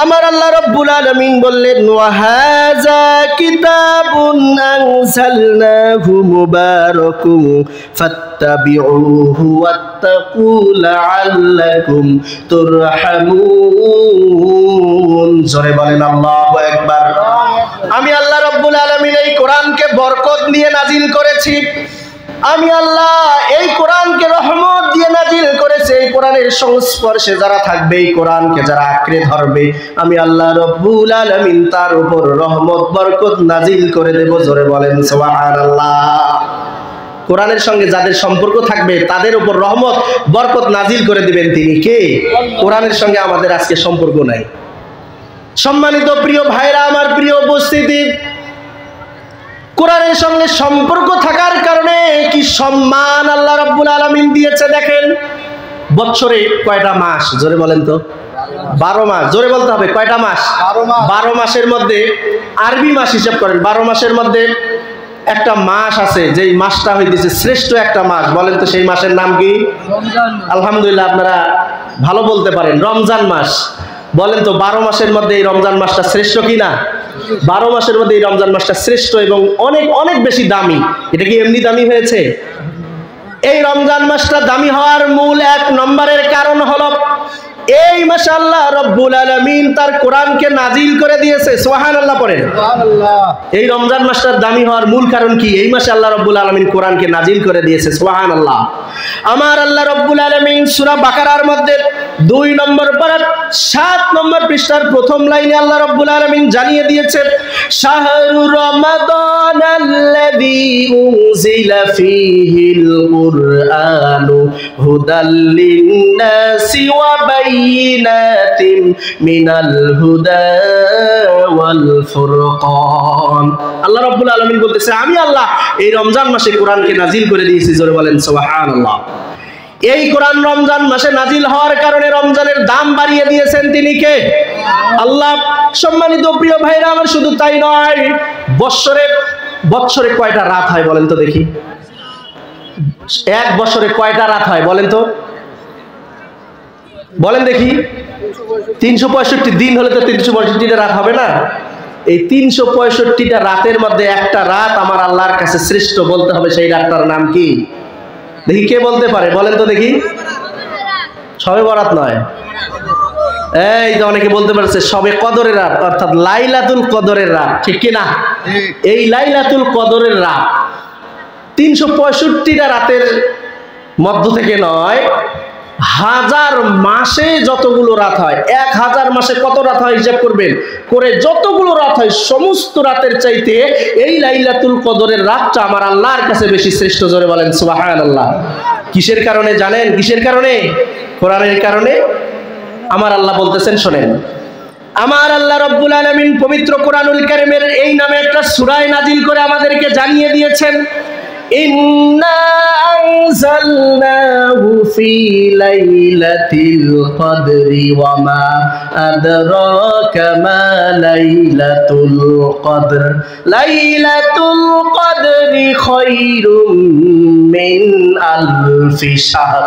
Speaker 1: আমার আল্লাহ রাব্বুল আলামিন বললেন, ওয়া হাযা কিতাবুন আনজালনাহু মুবারাকুম ফাত্তাবিউহু ওয়াত্তাকু লাআল্লাকুম তুরহামুন। জোরে বলেন আল্লাহু আকবার। আমি আল্লাহ রাব্বুল আলামিন এই কোরআনকে বরকত নিয়ে নাজিল করেছি। আমি আল্লাহ এই কোরআনকে রহমত দিয়ে নাজিল করেছে। এই কোরআনের সংস্পর্শে যারা থাকবে, এই কোরআনকে যারা আঁকড়ে ধরবে, আমি আল্লাহ রব্বুল আলামিন তার উপর রহমত বরকত নাজিল করে দেব। জোরে বলেন সুবহানাল্লাহ। কোরআনের সঙ্গে যাদের সম্পর্ক থাকবে তাদের উপর রহমত বরকত নাজিল করে দিবেন তিনি কে? কোরআনের সঙ্গে আমাদের আজকে সম্পর্ক নাই। সম্মানিত প্রিয় ভাইরা আমার, প্রিয় উপস্থিতি, কোরআনের সঙ্গে সম্পর্ক থাকার কারণে কি সম্মান আল্লাহ রাব্বুল আলামিন দিয়েছে দেখেন। বছরে কয়টা মাস? জোরে বলেন তো। 12 মাস। জোরে বলতে হবে, কয়টা মাস? 12 মাসের মধ্যে আরবি মাস হিসাব করেন। 12 মাসের মধ্যে একটা মাস আছে, যেই মাসটা হইতেছে শ্রেষ্ঠ একটা মাস। বলেন তো সেই মাসের নাম কি? আলহামদুলিল্লাহ, আপনারা ভালো বলতে পারেন, রমজান মাস। বলেন তো 12 মাসের মধ্যে এই রমজান মাসটা শ্রেষ্ঠ কি না? 12 মাসের মধ্যে এই রমজান মাসটা শ্রেষ্ঠ এবং অনেক অনেক বেশি দামি। এটা কি এমনি দামি হয়েছে? এই রমজান মাসটা দামি হওয়ার মূল 1 নম্বরের কারণ হলো এই মাসে আল্লাহ রাব্বুল আলামিন তার কোরআনকে নাজিল করে দিয়েছে। সুবহানাল্লাহ পড়েন। সুবহানাল্লাহ। এই রমজান মাসটার দামি হওয়ার মূল কারণ কি? এই মাসে আল্লাহ রাব্বুল আলামিন কোরআনকে নাজিল করে দিয়েছে। সুবহানাল্লাহ। আমার আল্লাহ রাব্বুল আলামিন সূরা বাকারার মধ্যে 2 নম্বর পারা 7 নম্বর পৃষ্ঠার প্রথম লাইনে আল্লাহ রাব্বুল আলামিন জানিয়ে দিয়েছেন শাহরু রমাদানাল্লাযী উনজিলা ফীহিল কুরআনু হুদাল লিন-নাসি ওয়া বাইয়িনাতিন মিনাল হুদা ওয়াল ফুরকান। আল্লাহ রাব্বুল আলামিন বলতেছে আমি আল্লাহ এই রমজান মাসে কোরআনকে নাজিল করে দিয়েছি। জোরে বলেন সুবহানাল্লাহ। এই কোরআন রমজান মাসে নাজিল হওয়ার কারণে রমজানের দাম বাড়িয়ে দিয়েছেন তিনি কে? আল্লাহ। সম্মানিত প্রিয় ভাইরা আমার, শুধু তাই নয়, বৎসরে কয়টা রাত হয় বলেন তো দেখি? এক বছরে কয়টা রাত হয় বলেন তো? বলেন দেখি। 365 দিন হলে তো 365টা রাত হবে না? এই 365টা রাতের মধ্যে একটা রাত আমার আল্লাহর কাছে শ্রেষ্ঠ বলতে হবে। সেই রাতটার নাম কি দেখি? কে বলতে পারে বলেন তো দেখি? শবে বরাত নয়, এই যে অনেকে বলতে পারছে শবে কদরের রাত, অর্থাৎ লাইলাতুল কদরের রাত, ঠিক কি না? এই লাইলাতুল কদরের রাত 365টা রাতের মধ্য থেকে নয়, 1000 মাসে যতগুলো রাত হয়, 1000 মাসে কত রাত হয় হিসাব করবেন, করে যতগুলো রাত হয় সমস্ত রাতের চাইতে এই লাইলাতুল কদরের রাতটা আমার আল্লাহর কাছে বেশি শ্রেষ্ঠ। জোরে বলেন সুবহানাল্লাহ। কিসের কারণে জানেন? কিসের কারণে? কোরআনের কারণে। আমার আল্লাহ বলতেছেন, শোনেন, আমার আল্লাহ রাব্বুল আলামিন পবিত্র কোরআনুল কারীমের এই নামে একটা সূরা নাজিল করে আমাদেরকে জানিয়ে দিয়েছেন, ইন্না আনজালনাহু ফি লাইলাতিল কদরি ওয়া মা আদরাকা মা লাইলাতুল কদর লাইলাতুল কদরি খায়রুম মিন আলফি শাহর।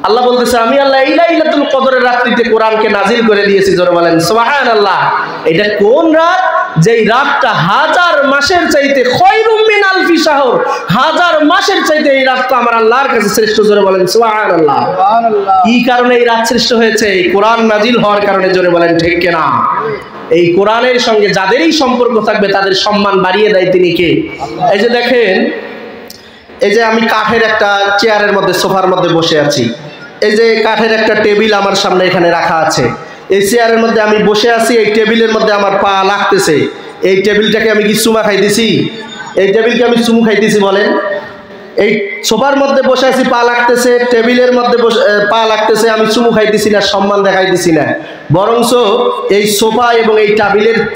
Speaker 1: আল্লাহ বলতেছে আমি আল্লাহ এই লাইলাতুল কদরের রাত্রিতে কোরআনকে নাজিল করে দিয়েছি। জোরে বলেন সুবহানাল্লাহ। এটা কোন রাত? যেই রাতটা 1000 মাসের চাইতে খায়রুম মিন আলফি শাহর, 1000 মাসের চাইতে এই রাতটা আমার আল্লাহর কাছে শ্রেষ্ঠ। জোরে বলেন সুবহানাল্লাহ। সুবহানাল্লাহ। কি কারণে এই রাত শ্রেষ্ঠ হয়েছে? এই কোরআন নাজিল হওয়ার কারণে। জোরে বলেন ঠিক কি না? এই কোরআনের সঙ্গে যাদেরই সম্পর্ক থাকবে তাদের সম্মান বাড়িয়ে দেয় তিনি কে? এই যে দেখেন, এই যে আমি কাঠের একটা চেয়ারের মধ্যে, সোফার মধ্যে বসে আছি, এই যে কাঠের একটা টেবিল আমার সামনে এখানে রাখা আছে, এই চেয়ারের মধ্যে আমি বসে আছি, এই টেবিলের মধ্যে আমার পা লাগতেছে, এই টেবিলটাকে আমি কি চুমা খাইতেছি? এই টেবিলকে আমি চুমু খাইতেছি বলেন? এই সোফার মধ্যে বসে আছি, পা লাগতেছে, টেবিলের মধ্যে পা লাগতেছে, আমি চুমু খাইতেছি না, সম্মান দেখাইতেছি না, বরঞ্চ এই সোফা এবং এই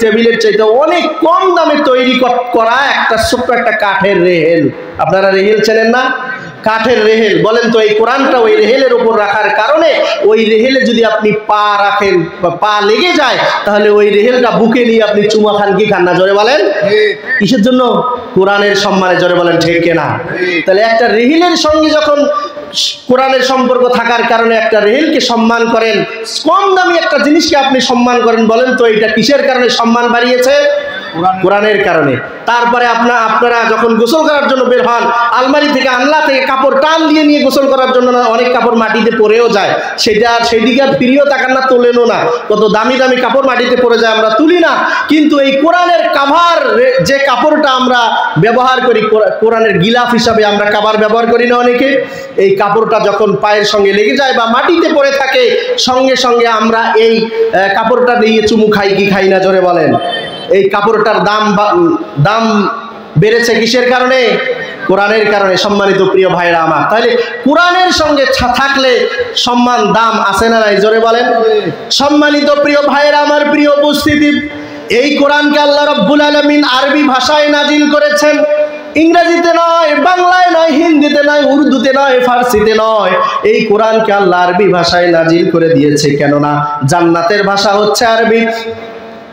Speaker 1: টেবিলের চাইতে অনেক কম দামে তৈরি করা একটা ছোট্ট একটা কাঠের রেহেল। আপনারা রেহেল চেনেন না? কাঠের রেহেল। বলেন তো এই কোরআনটা ওই রেহেলের উপর রাখার কারণে ওই রেহেলে যদি আপনি পা রাখেন, পা লেগে যায়, তাহলে ওই রেহেলটা বুকে নিয়ে আপনি চুমা খান কি খান না? জোরে বলেন। কিসের জন্য? কোরআনের সম্মানে। জোরে বলেন ঠিক কিনা? তাহলে একটা রেহেলের সঙ্গে যখন কোরআনের সম্পর্ক থাকার কারণে একটা রেহেলকে সম্মান করেন, কম দামি একটা জিনিসকে আপনি সম্মান করেন, বলেন তো এটা কিসের কারণে সম্মান বাড়িয়েছে? কোরআনের কারণে। তারপরে আপনারা যখন গোসল করার জন্য বের হন, আলমারি থেকে আনলা থেকে কাপড় টান দিয়ে নিয়ে গোসল করার জন্য অনেক কাপড় মাটিতে পড়েও যায়, সেদিকে আর ফিরিয়েও তাকান না, তোলেনও না। কত দামি দামি কাপড় মাটিতে পড়ে যায়, আমরা তুলি না। কিন্তু এই কোরআনের কাভার, যে কাপড়টা আমরা ব্যবহার করি, কোরআনের গিলাফ হিসাবে আমরা কাভার ব্যবহার করি না অনেকে, এই কাপড়টা যখন পায়ের সঙ্গে লেগে যায় বা মাটিতে পড়ে থাকে, সঙ্গে সঙ্গে আমরা এই কাপড়টা দিয়ে চুমু খাই কি খাই না? জোরে বলেন। এই কাপড়টার দাম বেড়েছে কিসের কারণে? কোরআনের কারণে। সম্মানিত প্রিয় ভাইরা আমার, তাহলে কোরআনের সঙ্গে থাকলে সম্মান দাম আছে না নাই? জোরে বলেন। সম্মানিত প্রিয় ভাইরা আমার, প্রিয় উপস্থিতি, এই কোরআনকে আল্লাহ রাব্বুল আলামিন আরবি ভাষায় নাজিল করেছেন, ইংরেজিতে নয়, বাংলায় নয়, হিন্দিতে নয়, উর্দুতে নয়, ফার্সিতে নয়। এই কোরআনকে আল্লাহ আরবি ভাষায় নাজিল করে দিয়েছে। কেননা জান্নাতের ভাষা হচ্ছে আরবি,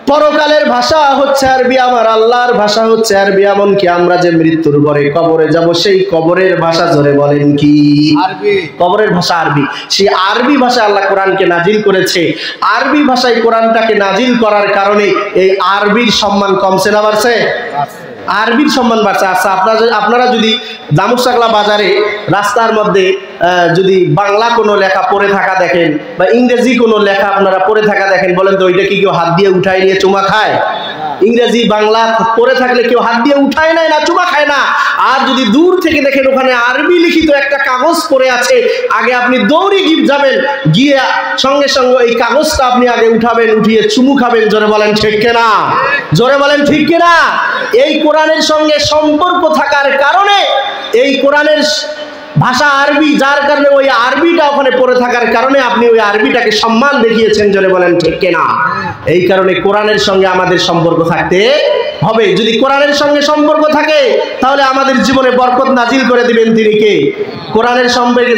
Speaker 1: পরকালের ভাষা হচ্ছে আরবি, আমার আল্লাহর ভাষা হচ্ছে আরবি। এমনকি আমরা যে মৃত্যুর পরে কবরে যাব, সেই কবরের ভাষা জোরে বলেন কি? আরবি। কবরের ভাষা আরবি। সেই আরবি ভাষায় আল্লাহ কোরআনকে নাজিল করেছে। আরবি ভাষায় কোরআনটাকে নাজিল করার কারণে এই আরবির সম্মান কমছে না বাড়ছে? আরবির সম্মান বাড়ছে। আচ্ছা, আপনারা যদি দামুসাকলা বাজারে রাস্তার মধ্যে যদি বাংলা কোনো লেখা পড়ে থাকা দেখেন বা ইংরেজি কোনো লেখা আপনারা পড়ে থাকা দেখেন, বলেন তো ওইটা কি কেউ হাত দিয়ে উঠাই নিয়ে চুমা খায়? ইংরেজি বাংলা পড়ে থাকলে কেউ হাত দিয়ে উঠায় না চুমা খায় না। আর যদি দূর থেকে দেখেন ওখানে আরবি লিখিত একটা কাগজ পড়ে আছে, আগে আপনি দৌড়ে যাবেন, গিয়ে সঙ্গে সঙ্গে এই কাগজটা আপনি আগে উঠাবেন, উঠিয়ে চুমু খাবেন। জোরে বলেন ঠিক কিনা? জোরে বলেন ঠিক কিনা? এই কোরআনের সঙ্গে সম্পর্ক থাকার কারণে, এই কোরআনের ভাষা আরবি, যার কারণে ওই আরবিটা ওখানে পড়ে থাকার কারণে আপনি ওই আরবিটাকে সম্মান দেখিয়েছেন। জোরে বলেন ঠিক কিনা? এই কারণে কোরআনের সঙ্গে আমাদের সম্পর্ক থাকতে হবে। যদি কোরআনের সঙ্গে সম্পর্ক থাকে তাহলে আমাদের জীবনে বরকত নাজিল করে দিবেন তিনি কে? কোরআনের সম্পর্কে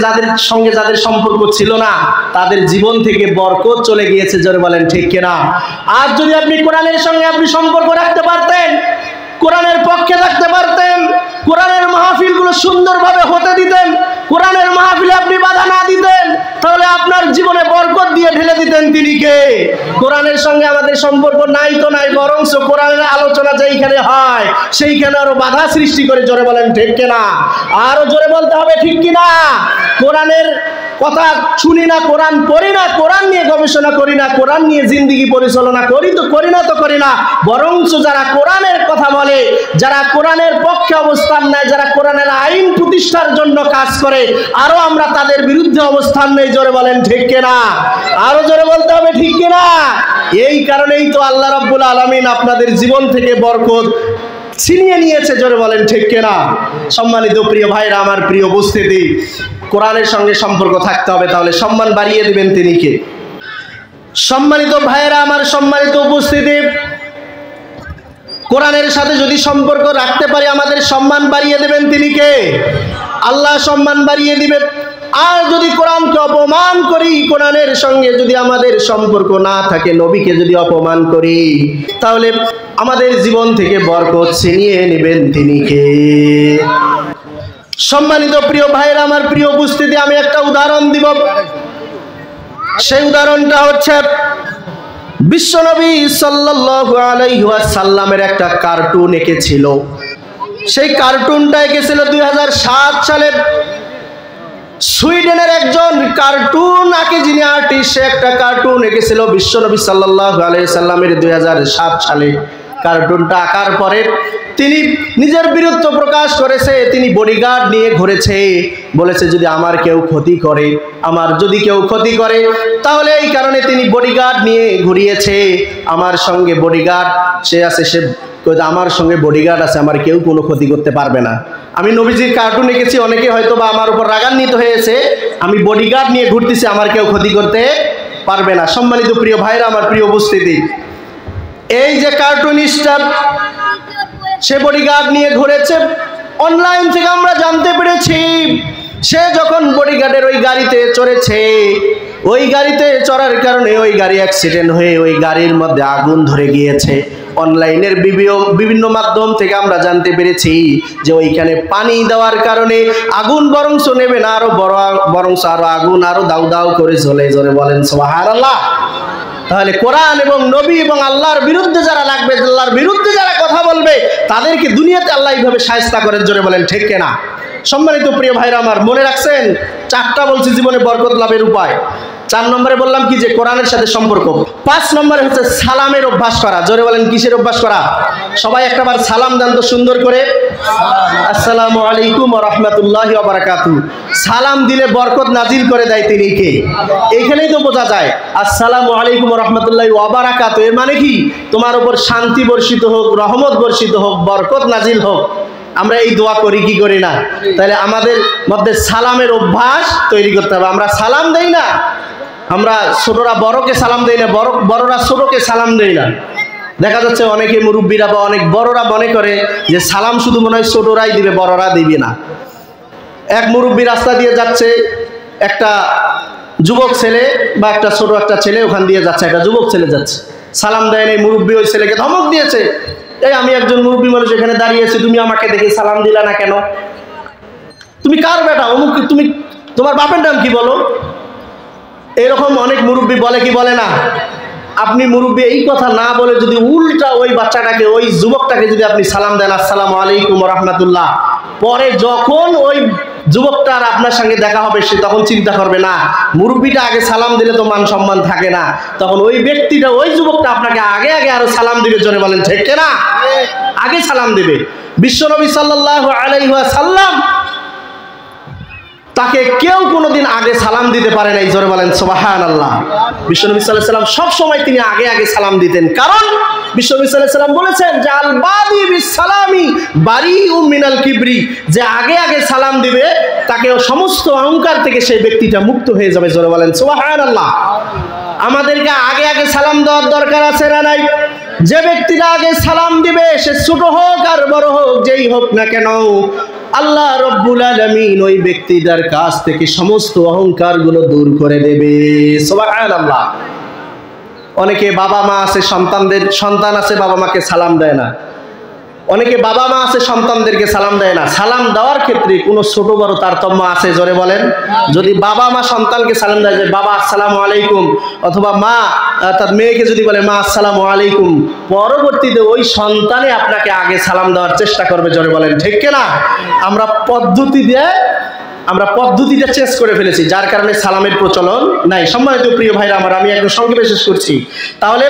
Speaker 1: যাদের সম্পর্ক ছিল না তাদের জীবন থেকে বরকত চলে গিয়েছে। জোরে বলেন ঠিক কিনা? আর যদি আপনি কোরআনের সঙ্গে আপনি সম্পর্ক রাখতে পারতেন, কোরআনের পক্ষে থাকতে পারতেন, কোরআনের মাহফিলগুলো সুন্দরভাবে হতে দিতেন, কোরআনের মাহফিলে আপনি বাধা না দিতেন, তাহলে আপনার জীবনে বরকত দিয়ে ঢেলে দিতেন তিনি কে? কোরআনের সঙ্গে আমাদের সম্পর্ক নাই তো নাই, বরং কোরআনের আলোচনা যেইখানে হয় সেইখানে আরো বাধা সৃষ্টি করে। জোরে বলেন ঠিক কিনা? আরো জোরে বলতে হবে ঠিক কিনা? কোরআনের কথা শুনি না, কোরআন পড়ি না, কোরআন নিয়ে গবেষণা করি না, কোরআন নিয়ে জিন্দেগি পরিচালনা করি না, বরঞ্চ যারা কোরআনের কথা বলে, যারা কোরআনের পক্ষে অবস্থান নেয়, যারা কোরআনের আইন প্রতিষ্ঠার জন্য কাজ করে, আরো আমরা তাদের বিরুদ্ধে অবস্থান নেই। জোরে বলেন ঠিক কিনা? আরো জোরে বলতে হবে ঠিক কিনা? এই কারণেই তো আল্লাহ রাব্বুল আলামিন আপনাদের জীবন থেকে বরকত ছিনিয়ে নিয়েছে। জোরে বলেন ঠিক কিনা? সম্মানিত প্রিয় ভাইরা, আমার প্রিয় উপস্থিতি, কোরআনের সঙ্গে সম্পর্ক থাকতে হবে, তাহলে সম্মান বাড়িয়ে দিবেন তিনি কে? সম্মানিত ভাইরা, আমার সম্মানিত উপস্থিতি, কোরআনের সাথে যদি সম্পর্ক রাখতে পারি আমাদের সম্মান বাড়িয়ে দেবেন তিনি কে? আল্লাহ সম্মান বাড়িয়ে দিবেন। আর যদি কোরআনকে অপমান করি, কোরআনের সঙ্গে যদি আমাদের সম্পর্ক না থাকে, নবীকে যদি অপমান করি, তাহলে আমাদের জীবন থেকে বরকত ছিনিয়ে নেবেন তিনি কে? সম্মানিত প্রিয় ভাইরা, আমার প্রিয় উপস্থিতি, আমি একটা উদাহরণ দিব। সেই উদাহরণটা হচ্ছে বিশ্বনবী সাল্লাল্লাহু আলাইহি ওয়াসাল্লামের একটা কার্টুন এঁকেছিল। সেই কার্টুনটা এঁকেছিল 2007 সালে সুইডেনের একজন কার্টুন আঁকে যিনি আর্টিস্ট, সে একটা কার্টুন এঁকেছিল বিশ্বনবী সাল্লাল্লাহু আলাইহি সাল্লামের 2007 সালে। কার্টুনটা আঁকার পরে তিনি নিজের বীরত্ব প্রকাশ করেছে, তিনি বডিগার্ড নিয়ে ঘুরেছে, বলেছে যদি আমার কেউ ক্ষতি করে, তাহলে এই কারণে তিনি বডিগার্ড নিয়ে ঘুরিয়েছে। আমার সঙ্গে বডিগার্ড সে আছে, সে আমার সঙ্গে বডিগার্ড আছে, আমার কেউ কোনো ক্ষতি করতে পারবে না। আমি নবীজির কার্টুন এঁকেছি, অনেকে হয়তো বা আমার উপর রাগান্বিত হয়েছে, আমি বডিগার্ড নিয়ে ঘুরতেছি, আমার কেউ ক্ষতি করতে পারবে না। সম্মানিত প্রিয় ভাইরা, আমার প্রিয় উপস্থিতি, এই যে কার্টুনিস্টটা সে বডিগার্ড নিয়ে ঘুরেছে, অনলাইন থেকে আমরা জানতে পেরেছি সে যখন বডিগার্ডের ওই গাড়িতে চড়েছে, ওই গাড়িতে চড়ার কারণে ওই গাড়ি অ্যাক্সিডেন্ট হয়ে ওই গাড়ির মধ্যে আগুন ধরে গিয়েছে। অনলাইনের বিভিন্ন মাধ্যম থেকে আমরা জানতে পেরেছি যে ওইখানে পানি দেওয়ার কারণে আগুন বরংস নেবে না, বরংস আরো আগুন আরো দাউ দাউ করে জ্বলে। জোরে বলেন সুবহানাল্লাহ। তাহলে কোরআন এবং নবী এবং আল্লাহর বিরুদ্ধে যারা লাগবে, আল্লাহর বিরুদ্ধে যারা কথা বলবে, তাদেরকে দুনিয়াতে আল্লাহ এইভাবে শায়েস্তা করেন। জোরে বলেন ঠিক কিনা? সম্মানিত প্রিয় ভাইরা আমার, মনে রাখছেন 4টা বলছি জীবনে বরকত লাভের উপায়। 4 নম্বরে বললাম কি, যে কোরআনের সাথে সম্পর্ক। 5 নম্বরে হচ্ছে সালামের অভ্যাস করা। জোরে বলেন কিসের অভ্যাস করা? সবাই একটাবার সালাম দেন তো সুন্দর করে, আসসালামু আলাইকুম ওয়া রাহমাতুল্লাহি ওয়া বারাকাতুহু। সালাম দিলে বরকত নাজিল করে দেয় তিনি কে? এইখানেই তো বোঝা যায় আসসালামু আলাইকুম ওয়া রাহমাতুল্লাহি ওয়া বারাকাতুহু এর মানে কি? তোমার উপর শান্তি বর্ষিত হোক, রহমত বর্ষিত হোক, বরকত নাজিল হোক। আমরা এই দোয়া করি কি করি না? তাহলে আমাদের মধ্যে সালামের অভ্যাস তৈরি করতে হবে। আমরা সালাম দেই না, আমরা ছোটরা বড়কে সালাম দেই না, বড়রা ছোটকে সালাম দেই না। দেখা যাচ্ছে অনেকে মুরব্বীরা বা অনেক বড়রা মনে করে যে সালাম শুধু মনে হয় ছোটরাই দিবে, বড়রা দিবে না। এক মুরব্বী রাস্তা দিয়ে যাচ্ছে, একটা যুবক ছেলে বা একটা ছোট একটা ছেলে ওখান দিয়ে যাচ্ছে, একটা যুবক ছেলে যাচ্ছে, সালাম দেয় নাই। মুরব্বী ওই ছেলেকে ধমক দিয়েছে, এই আমি একজন মুরব্বী মানুষ এখানে দাঁড়িয়েছি, তুমি আমাকে দেখে সালাম দিলা না কেন? তুমি কার বেটা? অমুক, তুমি তোমার বাপের নাম কি বলো? এরকম অনেক মুরব্বী বলে কি বলে না? আপনি মুরব্বী এই কথা না বলে যদি উল্টা ওই বাচ্চাটাকে, ওই যুবকটাকে যদি আপনি সালাম দেন আসসালামু আলাইকুম ওয়া রাহমাতুল্লাহ, পরে যখন ওই যুবকটা আর আপনার সঙ্গে দেখা হবে, সে তখন চিন্তা করবে না মুরব্বীটা আগে সালাম দিলে তো মান সম্মান থাকে না, তখন ওই ব্যক্তিটা ওই যুবকটা আপনাকে আগে আগে আরো সালাম দিবে। জোরে বলেন ঠিক কিনা? আগে সালাম দিবে। বিশ্বনবী সাল্লাল্লাহু আলাইহি ওয়াসাল্লাম তাকে কেউ কোনোদিন আগে সালাম দিতে পারে নাই। জোরে বলেন সুবহানাল্লাহ। বিশ্বনবী সাল্লাল্লাহু আলাইহি ওয়াসাল্লাম সব সময় তিনি আগে আগে সালাম দিতেন, কারণ বিশ্বনবী সাল্লাল্লাহু আলাইহি ওয়াসাল্লাম বলেছেন যে আল বাদি বিস সালামি বারিউ মিনাল কিবরি, যে আগে আগে সালাম দিবে তাকে সমস্ত অহংকার থেকে সেই ব্যক্তিটা মুক্ত হয়ে যাবে। জোরে বলেন সুবহানাল্লাহ। আমাদেরকে আগে আগে সালাম দেওয়ার দরকার আছে না নাই? যে ব্যক্তিটা আগে সালাম দিবে সে ছোট হোক আর বড় হোক, যেই হোক না কেন, আল্লাহ রব্বুল আলামিন ওই ব্যক্তিটার কাছ থেকে সমস্ত অহংকার গুলো দূর করে দেবে। সুবহানাল্লাহ। অনেকে বাবা মা আছে, সন্তান আছে বাবা মাকে সালাম দেয় না। অনেকে বাবা মা আছে সন্তানদেরকে সালাম দেয় না। সালাম দেওয়ার ক্ষেত্রে কোনো ছোট বড় তারতম্য আছে? জোরে বলেন। যদি বাবা মা সন্তানকে সালাম দেয় যে বাবা আসসালামু আলাইকুম, অথবা মা তার মেয়েকে যদি বলে মা আসসালামু আলাইকুম, পরবর্তীতে ওই সন্তানে আপনাকে আগে সালাম দেওয়ার চেষ্টা করবে। জোরে বলেন ঠিক কিনা? আমরা পদ্ধতিটা চেঞ্জ করে ফেলেছি, যার কারণে সালামের প্রচলন নাই। সম্মানিত প্রিয় ভাইরা আমার, আমি একদম সংক্ষেপে শেষ করছি। তাহলে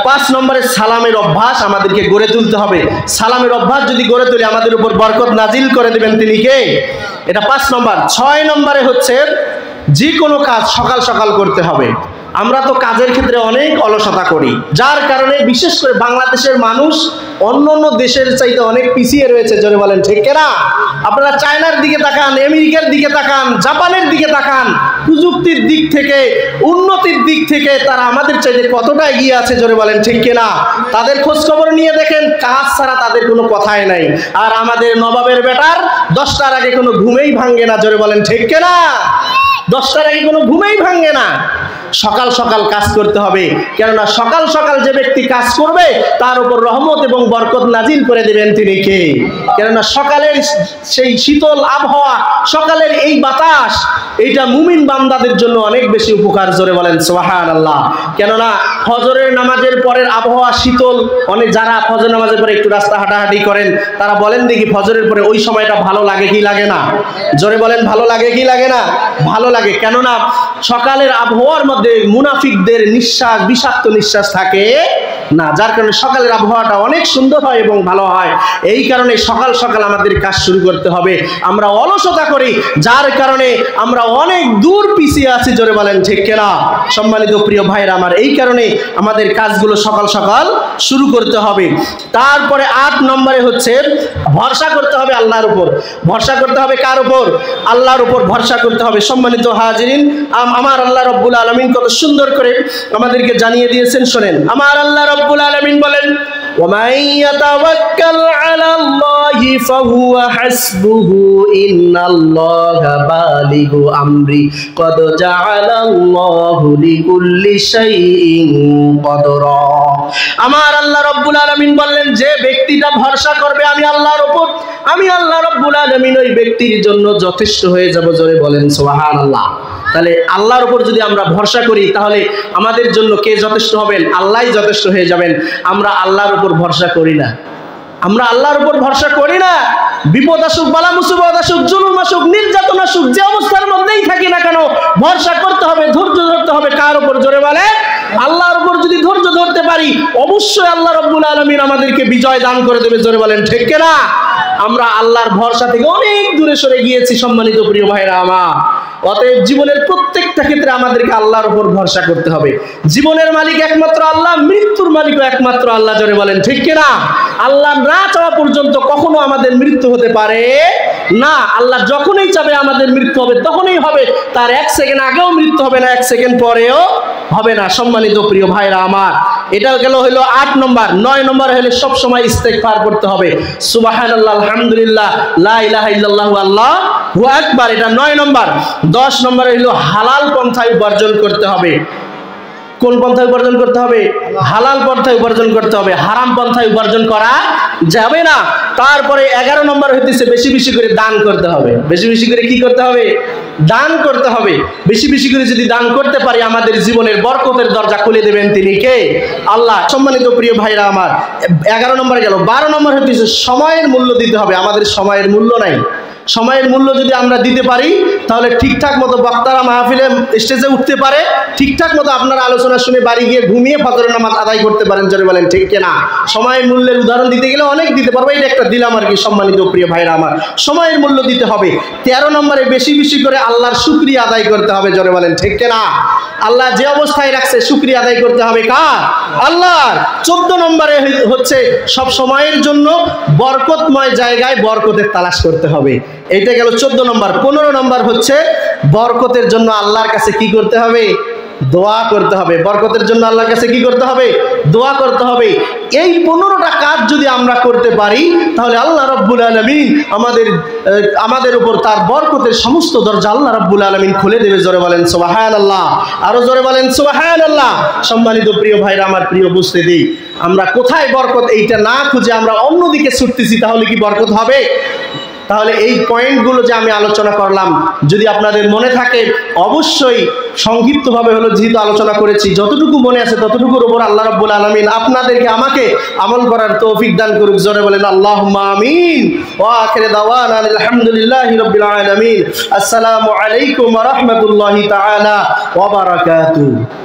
Speaker 1: 5 নম্বরে সালামের অভ্যাস আমাদেরকে গড়ে তুলতে হবে। সালামের অভ্যাস যদি গড়ে তুলি আমাদের উপর বরকত নাজিল করে দিবেন তিনি কে? এটা 5 নম্বর। 6 নম্বরে হচ্ছে যে কোনো কাজ সকাল সকাল করতে হবে। আমরা তো কাজের ক্ষেত্রে অনেক অলসতা করি, যার কারণে বিশেষ করে বাংলাদেশের মানুষ অন্য অন্য দেশের চাইতে অনেক পিছিয়ে রয়েছে। জোরে বলেন ঠিক কিনা? আপনারা চায়নার দিকে তাকান, আমেরিকার দিকে তাকান, জাপানের দিকে তাকান, প্রযুক্তির দিক থেকে, উন্নতির দিক থেকে তারা আমাদের চাইতে কতটা এগিয়ে আছে। জোরে বলেন ঠিক কিনা? তাদের খোঁজ খবর নিয়ে দেখেন, কাজ ছাড়া তাদের কোনো কথাই নাই। আর আমাদের নবাবের বেটার 10টার আগে কোনো ঘুমেই ভাঙে না। জোরে বলেন ঠিক কিনা? 10টার আগে কোনো ঘুমেই ভাঙে না। সকাল সকাল কাজ করতে হবে, কেননা সকাল সকাল যে ব্যক্তি কাজ করবে তার উপর রহমত এবং বরকত নাজিল করে দিবেন তিনি কে? কেননা সকালের সেই শীতল আবহাওয়া, সকালের এই বাতাস, এইটা মুমিন বান্দাদের জন্য অনেক বেশি উপকার। জোরে বলেন সুবহানাল্লাহ। কেননা ফজরের নামাজের পরের আবহাওয়া শীতল। অনেক যারা ফজর নামাজের পরে একটু রাস্তা হাঁটাহাঁটি করেন তারা বলেন দেখি ফজরের পরে ওই সময়টা ভালো লাগে কি লাগে না? জোরে বলেন ভালো লাগে কি লাগে না? ভালো লাগে। কেননা সকালের আবহাওয়ার মধ্যে মুনাফিকদের নিঃশ্বাস, বিষাক্ত নিঃশ্বাস থাকে না, যার কারণে সকালের আবহাওয়াটা অনেক সুন্দর হয় এবং ভালো হয়। এই কারণে সকাল সকাল আমাদের কাজ শুরু করতে হবে। আমরা অলসতা করি, যার কারণে আমরা অনেক দূর পিছিয়ে আছি। জোরে বলেন ঠিক কিনা? সম্মানিত প্রিয় ভাইরা আমার, এই কারণে আমাদের কাজগুলো সকাল সকাল শুরু করতে হবে। তারপরে 8 নম্বরে হচ্ছে ভরসা করতে হবে আল্লাহর উপর। ভরসা করতে হবে কার উপর? আল্লাহর উপর ভরসা করতে হবে। সম্মানিত হাজিরিন, আমার আল্লাহ রব্বুল আলামিন কত সুন্দর করে আমাদেরকে জানিয়ে দিয়েছেন, শোনেন। আমার আল্লাহ রব্বুল আলামিন বলেন, وَمَن يَتَوَكَّلْ عَلَى اللَّهِ فَهُوَ حَسْبُهُ إِنَّ اللَّهَ بَالِغُ أَمْرِهِ قَدْ جَعَلَ اللَّهُ لِكُلِّ شَيْءٍ قَدْرًا। আমার আল্লাহ রব্বুল আলামিন বললেন, যে ব্যক্তিটা ভরসা করবে আমি আল্লাহর উপর, আমি আল্লাহ রব্বুল আলামিন ওই ব্যক্তির জন্য যথেষ্ট হয়ে যাব। জোরে বলেন সুবহানাল্লাহ। তাহলে আল্লাহর উপর যদি আমরা ভরসা করি তাহলে আমাদের জন্য কে যথেষ্ট হবেন? আল্লাহই যথেষ্ট হয়ে যাবেন। আমরা আল্লাহর উপর ভরসা করি না। আমরা আল্লাহর উপর ভরসা করি না। বিপদ আসুক, বালা মুসিবত আসুক, জুলুম আসুক, নির্যাতন আসুক, যে অবস্থার মধ্যেই থাকি না কেন ভরসা করতে হবে, ধৈর্য ধরতে হবে। কার উপর? জোরে বলে আল্লাহর উপর। যদি ধৈর্য ধরতে পারি অবশ্যই আল্লাহ রাব্বুল আলামিন আমাদেরকে বিজয় দান করে দেবে। জোরে বলেন ঠিক কিনা? আমরা আল্লাহর ভরসা থেকে অনেক দূরে সরে গিয়েছি। সম্মানিত প্রিয় ভাইরা আমার, অতএব জীবনের প্রত্যেকটা ক্ষেত্রে আমাদেরকে আল্লাহর উপর ভরসা করতে হবে। জীবনের মালিক একমাত্র আল্লাহ, মৃত্যুর মালিকও একমাত্র আল্লাহ। জোরে বলেন ঠিক কিনা? আল্লাহ না চাওয়া পর্যন্ত কখনো আমাদের মৃত্যু হতে পারে না। আল্লাহ যখনই চাবে আমাদের মৃত্যু হবে তখনই হবে। তার 1 সেকেন্ড আগেও মৃত্যু হবে না, 1 সেকেন্ড পরেও হবে না। সম্মানিত প্রিয় ভাইরা আমার, এটা গেল হলো 8 নম্বর। 9 নম্বর হলো সব সময় ইস্তেগফার করতে হবে। সুবহানাল্লাহ, আলহামদুলিল্লাহ, লা ইলাহা ইল্লাল্লাহু আল্লাহু আকবার। এটা 9 নম্বর। 10 নম্বরে হলো হালাল পন্থায় উপার্জন করতে হবে। কোন পন্থায় উপার্জন করতে হবে? হালাল পন্থায় উপার্জন করতে হবে। হারাম পন্থায় উপার্জন করা যাবে না। তারপরে 11 নম্বর হইতেছে বেশি বেশি করে দান করতে হবে। বেশি বেশি করে কি করতে হবে? দান করতে হবে। বেশি বেশি করে যদি দান করতে পারি আমাদের জীবনের বরকতের দরজা খুলে দেবেন তিনি কে? আল্লাহ। সম্মানিত প্রিয় ভাইরা আমার, 11 নম্বরে গেল। 12 নম্বর হইতেছে সময়ের মূল্য দিতে হবে। আমাদের সময়ের মূল্য নাই। সময়ের মূল্য যদি আমরা দিতে পারি তাহলে ঠিকঠাক মতো বক্তারা মাহফিলে স্টেজে উঠতে পারে, ঠিকঠাক মতো আপনারা আলোচনা শুনে বাড়ি গিয়ে ঘুমিয়ে ফজরের নামাজ আদায় করতে পারেন। জোরে বলেন ঠিক কিনা? সময়ের মূল্যের উদাহরণ দিতে গেলে অনেক দিতে পারবো, এটা একটা দিলাম আর কি। সম্মানিত প্রিয় ভাইরা আমার, সময়ের মূল্য দিতে হবে। 13 নম্বরে বেশি বেশি করে আল্লাহর শুকরিয়া আদায় করতে হবে। জোরে বলেন ঠিক কিনা? আল্লাহ যে অবস্থায় রাখছে শুকরিয়া আদায় করতে হবে কার? আল্লাহর। 14 নম্বরে হচ্ছে সব সময়ের জন্য বরকতময় জায়গায় বরকতের তালাশ করতে হবে। এইটা গেল 14 নম্বর। 15 নম্বর হচ্ছে বরকতের জন্য আল্লাহর কাছে কি করতে হবে? দোয়া করতে হবে। বরকতের জন্য আল্লাহর কাছে কি করতে হবে? দোয়া করতে হবে। এই 15টা কাজ যদি আমরা করতে পারি তাহলে আল্লাহ রাব্বুল আলামিন আমাদের উপর তার বরকতের সমস্ত দরজা আল্লাহ রাব্বুল আলামিন খুলে দেবে। জোরে বলেন সুবহানাল্লাহ। আরো জোরে বলেন সুবহানাল্লাহ। সম্মানিত প্রিয় ভাইরা আমার, প্রিয় উপস্থিতি, আমরা কোথায় বরকত এইটা না খুঁজে আমরা অন্যদিকে ছুটতেছি, তাহলে কি বরকত হবে? তাহলে এই পয়েন্টগুলো যে আমি আলোচনা করলাম যদি আপনাদের মনে থাকে, অবশ্যই সংক্ষিপ্তভাবে হলো যেহেতু আলোচনা করেছি, যতটুকু মনে আছে ততটুকুর উপর আল্লাহ রাব্বুল আলামিন আপনাদেরকে আমাকে আমল করার তৌফিক দান করুক। জোরে বলেন আল্লাহুম্মা আমিন। ওয়া আখিরু দাওয়ানা আলহামদুলিল্লাহি রাব্বিল আলামিন। আসসালামু আলাইকুম ওয়া রাহমাতুল্লাহি তাআলা ওয়া বারাকাতুহু।